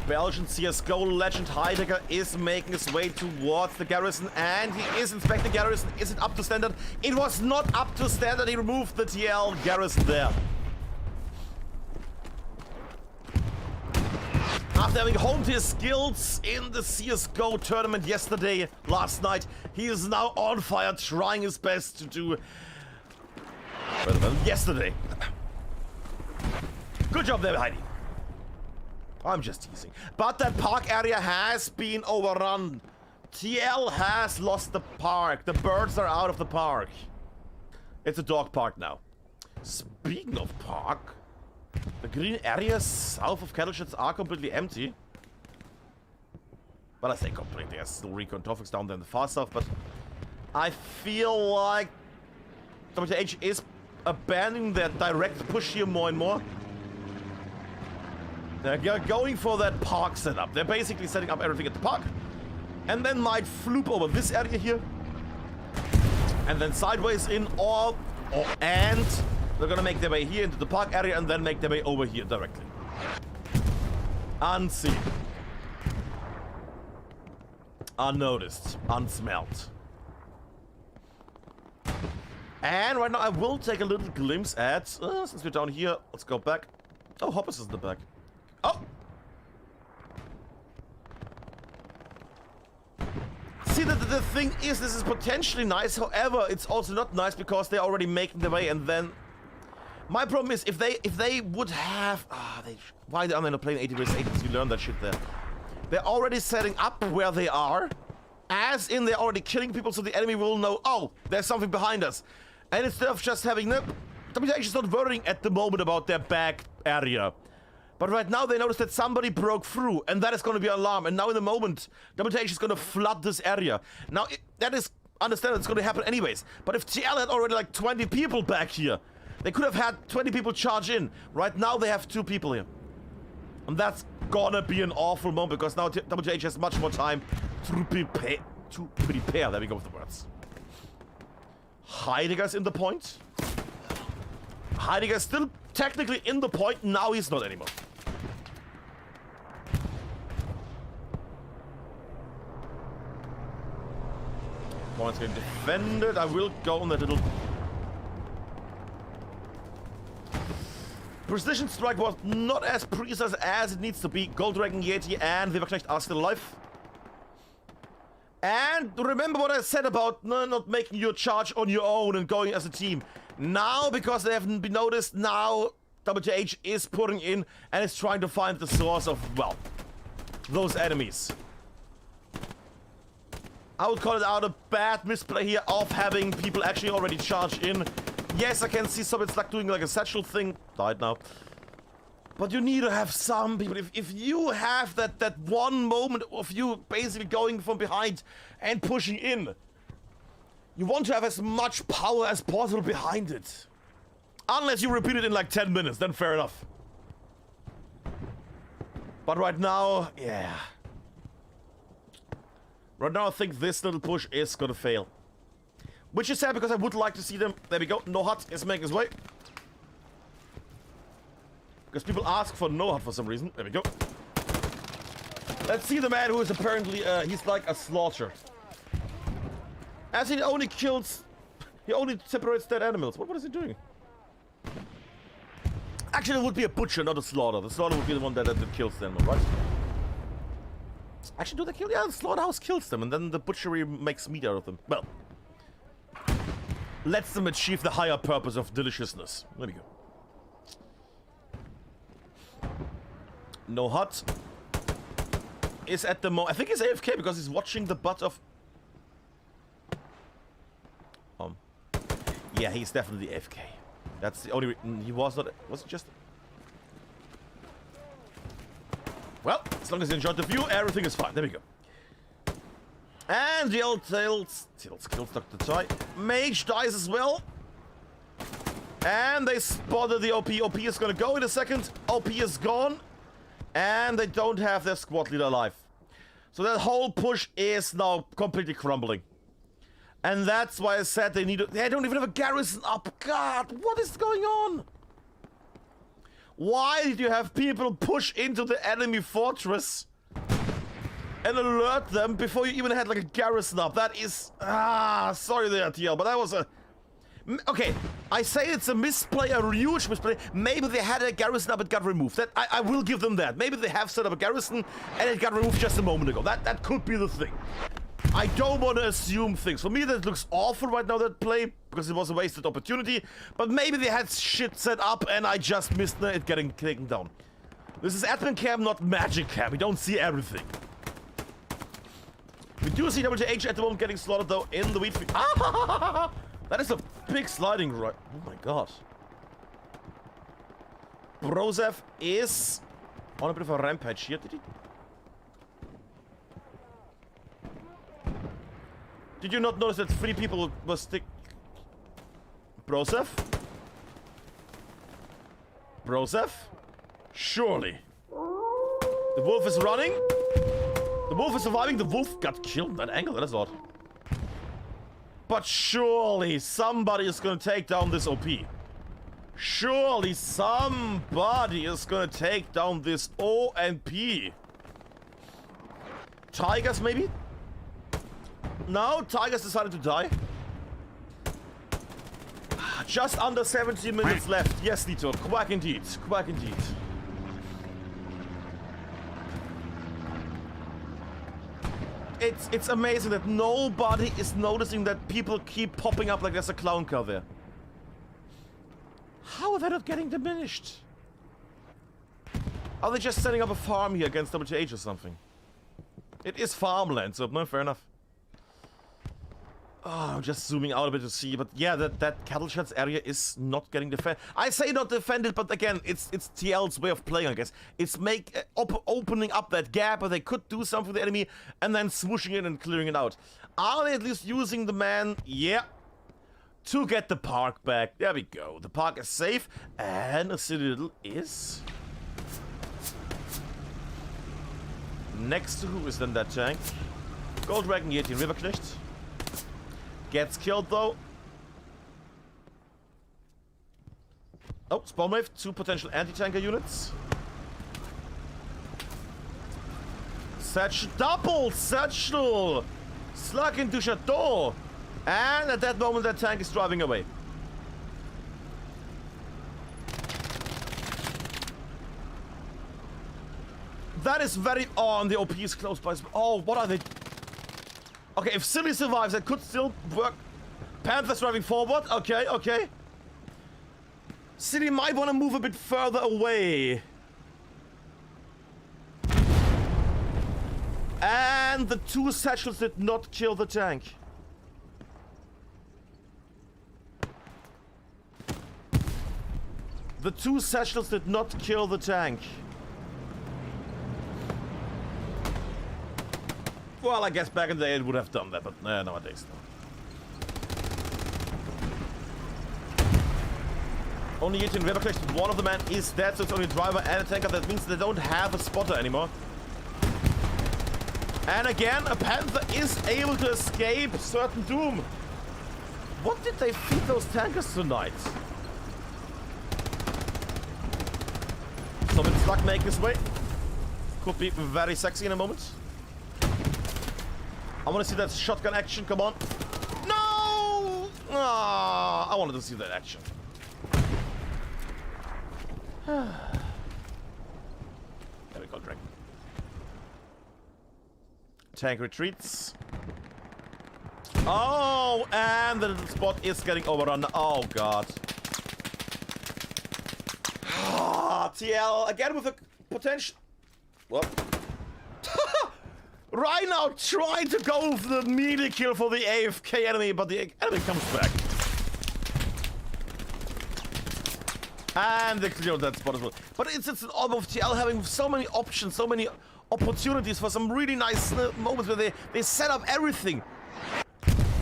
Belgian CSGO legend Heidegger is making his way towards the garrison, and he is inspecting garrison. Is it up to standard? It was not up to standard. He removed the TL garrison there. After having honed his skills in the CSGO tournament last night, he is now on fire, trying his best to do better than yesterday. Good job there, Heidi. I'm just teasing. But that park area has been overrun. TL has lost the park. The birds are out of the park. It's a dog park now. Speaking of park, the green areas south of Kettlesheds are completely empty. Well, I say completely. There's still recon topics down there in the far south, but I feel like WTH is abandoning their direct push here more and more. They're going for that park setup. They're basically setting up everything at the park, and then might floop over this area here, and then sideways in, and they're gonna make their way here into the park area, and then make their way over here directly. Unseen. Unnoticed. Unsmelt. And right now I will take a little glimpse at, since we're down here, let's go back. Oh, Hoppus is in the back. Oh! See, the thing is, this is potentially nice, however, it's also not nice because they're already making their way, and then... My problem is, if they would have... why am I not playing 80 vs 80? You learn that shit there. They're already setting up where they are, as in they're already killing people, so the enemy will know, oh, there's something behind us. And instead of just having... WTH is not worrying at the moment about their back area. But right now they notice that somebody broke through, and that is going to be an alarm. And now in the moment, WTH is going to flood this area. Now, that is... Understand it's going to happen anyways. But if TL had already like 20 people back here, they could have had 20 people charge in. Right now they have 2 people here. And that's gonna be an awful moment, because now WTH has much more time to prepare. There we go with the words. Heidegger's in the point. Heidegger's still technically in the point. Now he's not anymore. Point's getting defended. I will go on that little... Precision strike was not as precise as it needs to be. Gold Dragon, Yeti, and Weberknecht are still alive. And remember what I said about not making your charge on your own and going as a team. Now, because they haven't been noticed, now WTH is putting in and is trying to find the source of, well, those enemies. I would call it out a bad misplay here of having people actually already charge in. Yes, I can see some, it's like doing like a satchel thing. Died now. But you need to have some people. If you have that one moment of you basically going from behind and pushing in, you want to have as much power as possible behind it. Unless you repeat it in like 10 minutes, then fair enough. But right now, yeah. Right now I think this little push is gonna fail. Which is sad, because I would like to see them. There we go. No Hut is making his way. Because people ask for No Hut for some reason. There we go. Let's see the man who is apparently, he's like a slaughter. As he only kills... He only separates dead animals. What is he doing? Actually, it would be a butcher, not a slaughter. The slaughter would be the one that kills them, right? Actually, do they kill? Yeah, the slaughterhouse kills them, and then the butchery makes meat out of them. Well... lets them achieve the higher purpose of deliciousness. There we go. No Hut is at the moment... I think he's AFK because he's watching the butt of... Yeah, he's definitely AFK. That's the only reason. He was not... Was it just... Well, as long as he enjoyed the view, everything is fine. There we go. And the old Tails kills Dr. Toy. Mage dies as well. And they spotted the OP. OP is gonna go in a second. OP is gone. And they don't have their squad leader alive. So that whole push is now completely crumbling. And that's why I said they need to... They don't even have a garrison up. God, what is going on? Why did you have people push into the enemy fortress and alert them before you even had like a garrison up? That is... sorry there, TL, but that was a... Okay, I say it's a misplay, a huge misplay. Maybe they had a garrison up, it got removed. That I will give them that. Maybe they have set up a garrison and it got removed just a moment ago. That could be the thing. I don't want to assume things. For me, that looks awful right now, that play, because it was a wasted opportunity. But maybe they had shit set up and I just missed it getting taken down. This is Admincam, not Magic Cam. We don't see everything. We do see WTH at the moment getting slaughtered, though, in the wheat field. That is a big sliding right. Oh my god. Brozev is on a bit of a rampage here. Did he? Did you not notice that 3 people were stick... Broseph? Broseph? Surely. The wolf is running? The wolf is surviving? The wolf got killed in that angle? That is odd. But surely somebody is gonna take down this OP. Surely somebody is gonna take down this ONP. Tigers, maybe? No, Tigers decided to die. Just under 17 minutes left. Yes, Nito. Quack indeed. Quack indeed. It's amazing that nobody is noticing that people keep popping up like there's a clown car there. How are they not getting diminished? Are they just setting up a farm here against WTH or something? It is farmland, so no, fair enough. Oh, I'm just zooming out a bit to see, but yeah, that cattle sheds area is not getting defended. I say not defended, but again, it's TL's way of playing, I guess. It's opening up that gap where they could do something with the enemy and then swooshing it and clearing it out. Are they at least using the man? Yeah. To get the park back. There we go. The park is safe, and a Citadel is... Next to who is then that tank? Gold Dragon Yeti Riverknecht. Gets killed though. Oh, spawn wave. 2 potential anti-tanker units. Double satchel! Slug into Chateau! And at that moment that tank is driving away. That is very... Oh, and the OP is close by... Oh, what are they... Okay, if Silly survives, that could still work. Panther's driving forward. Okay, okay. Silly might want to move a bit further away. And the 2 satchels did not kill the tank. The 2 satchels did not kill the tank. Well, I guess back in the day it would have done that, but nowadays no. Only Yeti and Riverknecht, one of the men is dead, so it's only a driver and a tanker. That means they don't have a spotter anymore. And again, a Panther is able to escape certain doom. What did they feed those tankers tonight? So it's Slug make his way. Could be very sexy in a moment. I want to see that shotgun action, come on. No! Ah, I wanted to see that action. There we go, Dragon. Tank retreats. Oh, and the little spot is getting overrun. Oh, God. Ah, TL, again with a potential... What? Right now, trying to go for the melee kill for the AFK enemy, but the enemy comes back. And they clear that spot as well. But it's an orb of TL having so many options, so many opportunities for some really nice moments where they set up everything.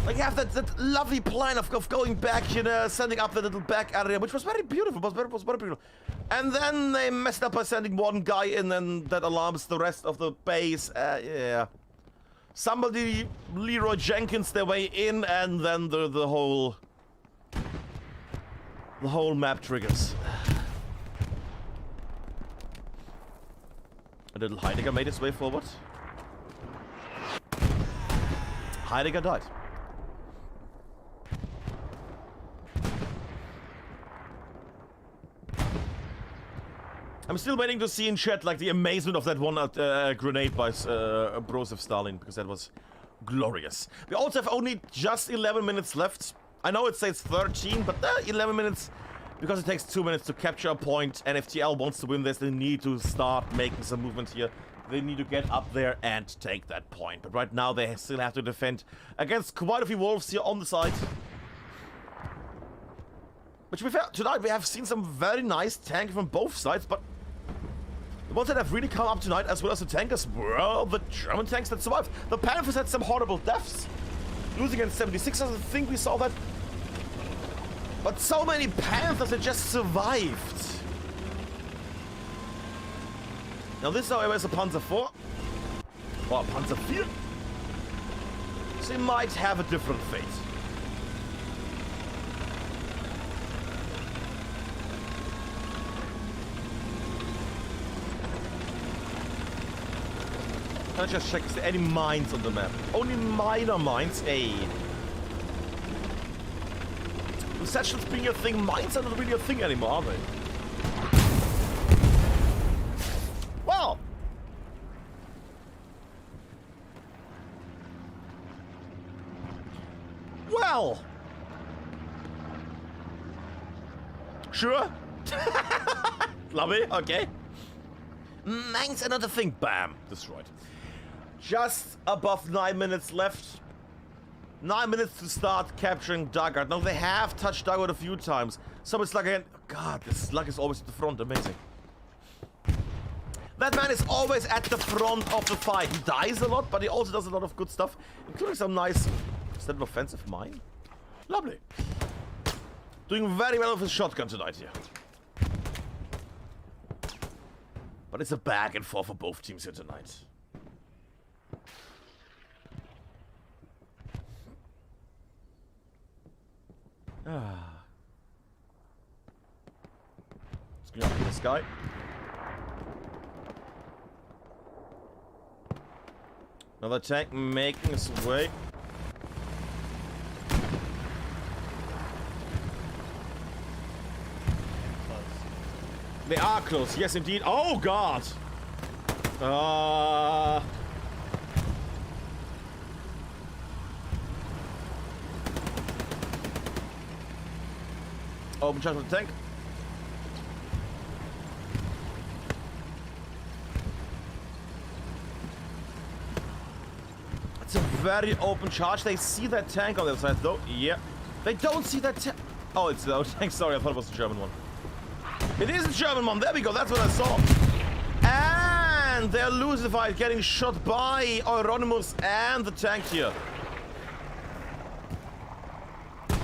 Like you have that lovely plan of going back, you know, sending up the little back area, which was very beautiful, was very beautiful. And then they messed up by sending one guy in, and that alarms the rest of the base. Yeah. Somebody Leroy Jenkins their way in, and then the whole map triggers. A little Heidegger made his way forward. Heidegger died. I'm still waiting to see in chat like the amazement of that one grenade by Broseph Stalin, because that was glorious. We also have only just 11 minutes left. I know it says 13, but 11 minutes, because it takes 2 minutes to capture a point, and if TL wants to win this, they need to start making some movement here. They need to get up there and take that point. But right now they still have to defend against quite a few wolves here on the side. But to be fair, tonight we have seen some very nice tanking from both sides, but the ones that have really come up tonight, as well as the tankers, were the German tanks that survived. The Panthers had some horrible deaths. losing against 76. I think we saw that. But so many Panthers that just survived. Now this, however, is a Panzer 4. Or a Panzer 4. So he might have a different fate. Can I just check, is there any mines on the map? Only minor mines? Hey. With sections being a thing, mines are not really a thing anymore, are they? Well! Well! Sure? Lovely, okay. Mines are not a thing. Bam! Destroyed. Just above 9 minutes left. 9 minutes to start capturing Dugout. Now they have touched Dugout a few times. So it's like again. God, this luck is always at the front. Amazing. That man is always at the front of the fight. He dies a lot, but he also does a lot of good stuff, including some nice. Is that an offensive mine? Lovely. Doing very well with his shotgun tonight here. But it's a back and forth for both teams here tonight. Let's go up to this guy. Another tank making its way. They are close, yes indeed. Oh god! Open charge of the tank. It's a very open charge. They see that tank on the other side though. Yeah. They don't see that tank. Oh, it's the other tank. Sorry, I thought it was the German one. It is a German one. There we go. That's what I saw. And they're losing the fight, getting shot by Euronymous and the tank here.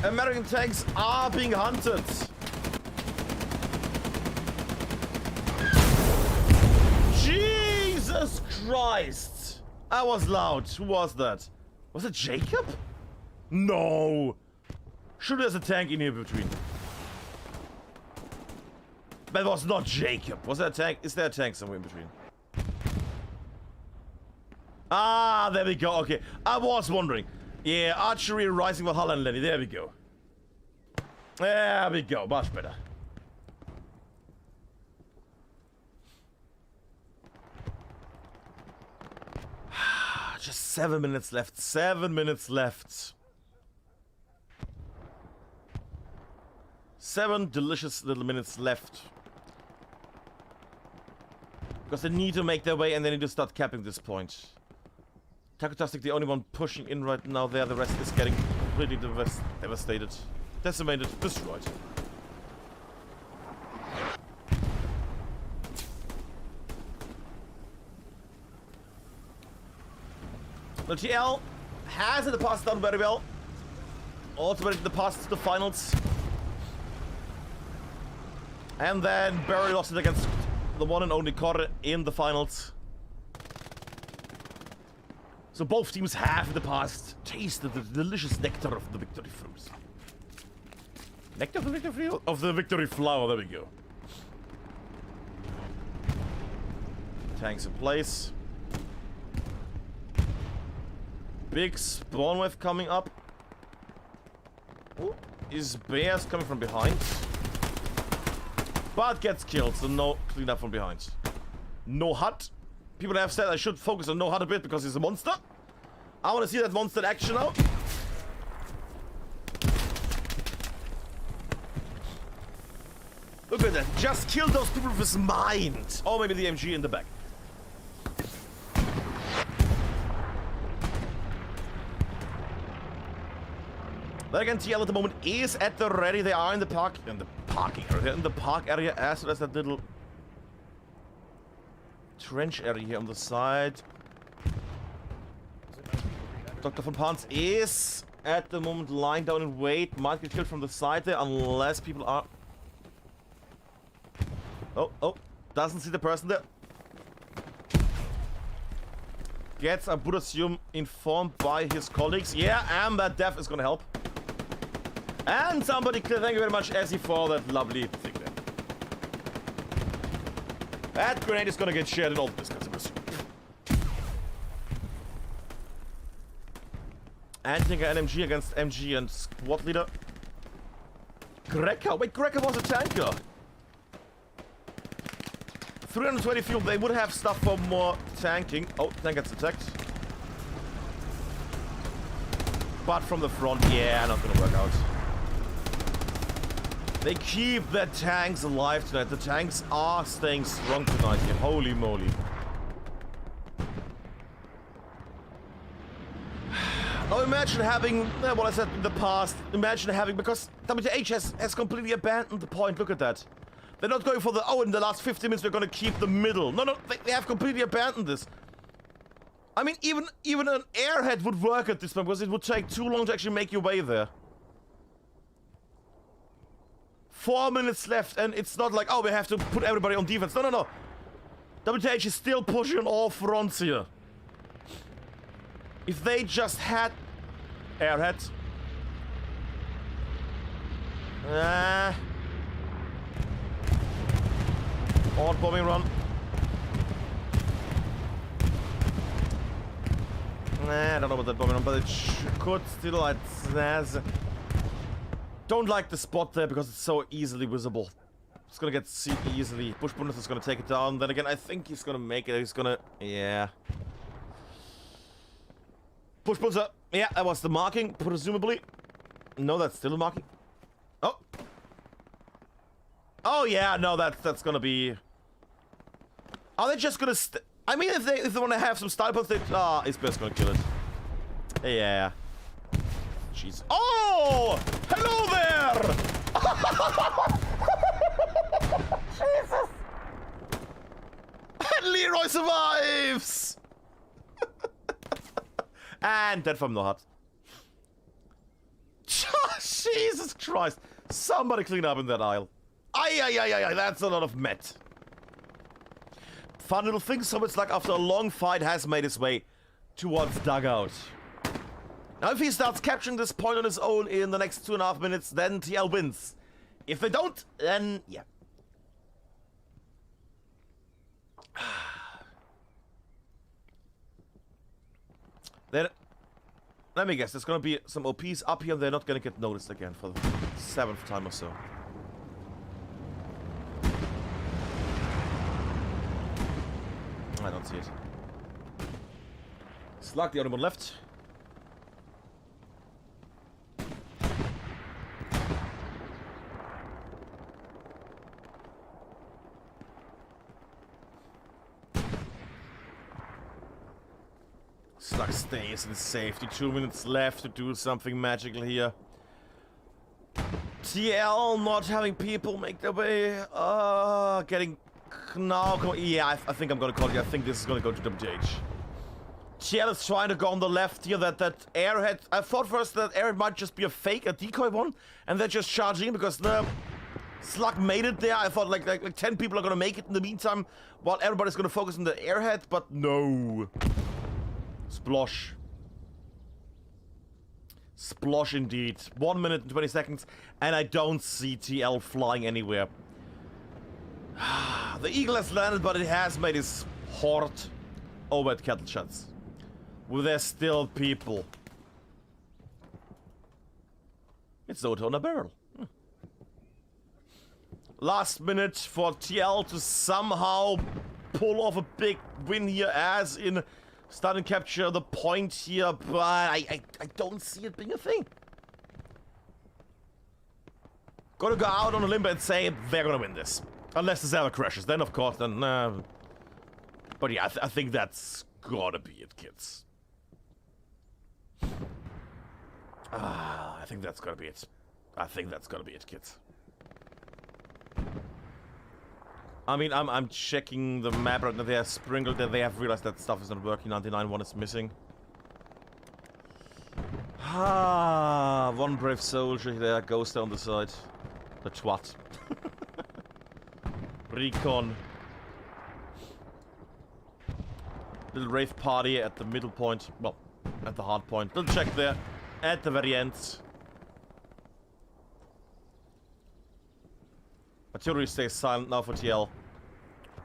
American tanks are being hunted. Jesus Christ. That was loud. Who was that? Was it Jacob? No. Sure, there's a tank in here between. That was not Jacob. Was there a tank? Is there a tank somewhere in between? Ah, there we go. Okay. I was wondering. Yeah, archery, rising Valhalla and Lenny. There we go. There we go. Much better. Just 7 minutes left. 7 minutes left. 7 delicious little minutes left. Because they need to make their way and they need to start capping this point. Takotastic, the only one pushing in right now there. The rest is getting completely devastated. Decimated. Destroyed. The TL has in the past done very well. Also in the past to the finals. And then barely lost it against the one and only Corre in the finals. So both teams have in the past tasted the delicious nectar of the victory fruits. Nectar of the victory fruit? Of the victory flower, there we go. Tanks in place. Big spawn wave coming up. Ooh, is Bears coming from behind? But gets killed, so no cleanup from behind. No hut. People have said I should focus on no hut a bit because he's a monster. I want to see that monster in action now. Look at that. Just kill those people with his mind. Or maybe the MG in the back. But again, TL at the moment is at the ready. They are in the park. In the parking area. In the park area as well as that little trench area here on the side. Dr. von Pans is at the moment lying down in wait. Might get killed from the side there unless people are... Oh, doesn't see the person there. Gets, I would assume, informed by his colleagues. Yeah, and that death is gonna help. And somebody, thank you very much, Essie, for that lovely thing there. That grenade is gonna get shared in all the customers. Anti-tanker NMG against MG and squad leader. Grecker, wait, Grecker was a tanker. 320 fuel, they would have stuff for more tanking. Oh, tank gets attacked. But from the front, yeah, not gonna work out. They keep their tanks alive tonight. The tanks are staying strong tonight here. Holy moly. Now imagine having, what I said in the past, imagine having, because WTH has completely abandoned the point. Look at that. They're not going for the, in the last 50 minutes we're going to keep the middle. No, they have completely abandoned this. I mean, even an airhead would work at this point, because it would take too long to actually make your way there. 4 minutes left, and it's not like, we have to put everybody on defense. No. WTH is still pushing on all fronts here. If they just had airheads. Odd bombing run. I don't know about that bombing run, but it could still, don't like the spot there because it's so easily visible. It's gonna get seen easily. Bush Bundes is gonna take it down. Then again, I think he's gonna make it. He's gonna, yeah. Bush Bundes, yeah, that was the marking, presumably. No, that's still a marking. Oh yeah, no, that's gonna be. Are they just gonna? I mean, if they want to have some style points, it's best gonna kill it. Yeah. Jeez. Oh, hello there. Jesus. And Leroy survives. And dead from the hut. Jesus Christ! Somebody clean up in that aisle. Ay, that's a lot of met. Fun little thing, so it's like after a long fight has made his way towards dugout. Now if he starts capturing this point on his own in the next 2.5 minutes, then TL wins. If they don't, then yeah. Then, let me guess, there's gonna be some OPs up here and they're not gonna get noticed again for the 7th time or so. I don't see it. Slug, the only one left. Slug stays in safety. 2 minutes left to do something magical here. TL not having people make their way. Getting now. Yeah, I think I'm gonna call it. I think this is gonna go to WTH. TL is trying to go on the left here. That airhead. I thought first that airhead might just be a fake, a decoy one, and they're just charging because the Slug made it there. I thought like 10 people are gonna make it in the meantime, while everybody's gonna focus on the airhead, but no. Splosh. Splosh indeed. 1 minute and 20 seconds, and I don't see TL flying anywhere. The Eagle has landed, but it has made his horde over at Kettle Shots. Well, there's still people. It's Zoto on a barrel. Last minute for TL to somehow pull off a big win here, as in start and capture the point here, but I don't see it being a thing. Gotta go out on a limb and say they're gonna win this. Unless the Zera crashes, then of course, then... But yeah, I think that's gotta be it, kids. I think that's gotta be it. I think that's gotta be it, kids. I mean, I'm checking the map right now. They are sprinkled that they have realized that stuff is not working. 99-1 is missing. Ah, one brave soldier there goes down the side. The twat. Recon. Little rave party at the middle point. Well, at the hard point. Little check there. At the very end. Artillery stays silent now for TL.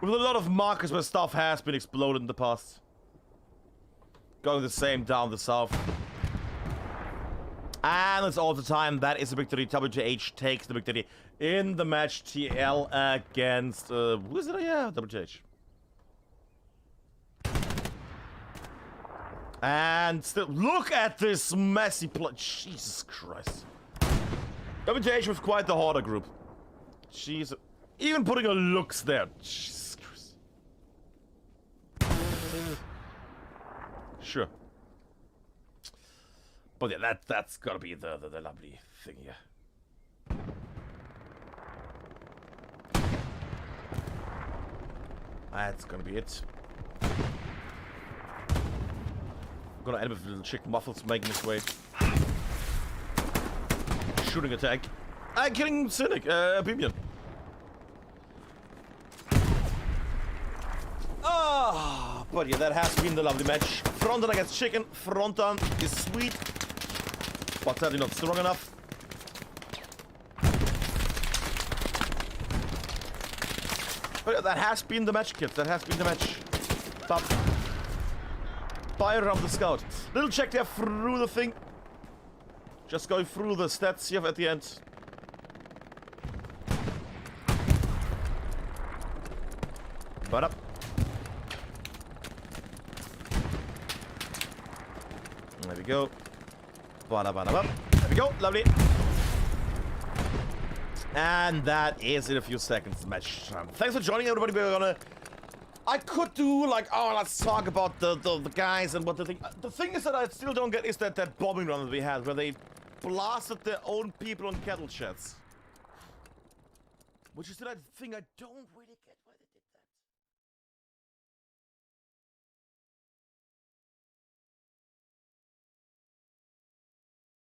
With a lot of markers where stuff has been exploded in the past. Going the same down the south. And it's all the time. That is a victory. WTH takes the victory in the match. TL against... who is it? Yeah, WTH. And still... Look at this messy play. Jesus Christ. WTH was quite the harder group. Jeez. Even putting her looks there. Jesus Christ. Sure. But yeah, that's gotta be the lovely thing here. That's gonna be it. I'm gonna end with little chicken muffles making his way. Shooting attack. Killing Cynic, Opinion. Ah, but yeah, that has been the lovely match. Fronton against Chicken. Fronton is sweet, but sadly not strong enough. But yeah, that has been the match, kids. That has been the match. But fire around the scout. Little check there through the thing. Just going through the stats here at the end. But up. There we go. There we go. Lovely. And that is in a few seconds match time. Thanks for joining, everybody. We're gonna... I could do like, oh, let's talk about the guys and what the thing... The thing is that I still don't get is that bombing run that we had where they blasted their own people on cattle sheds. Which is that thing I don't really get.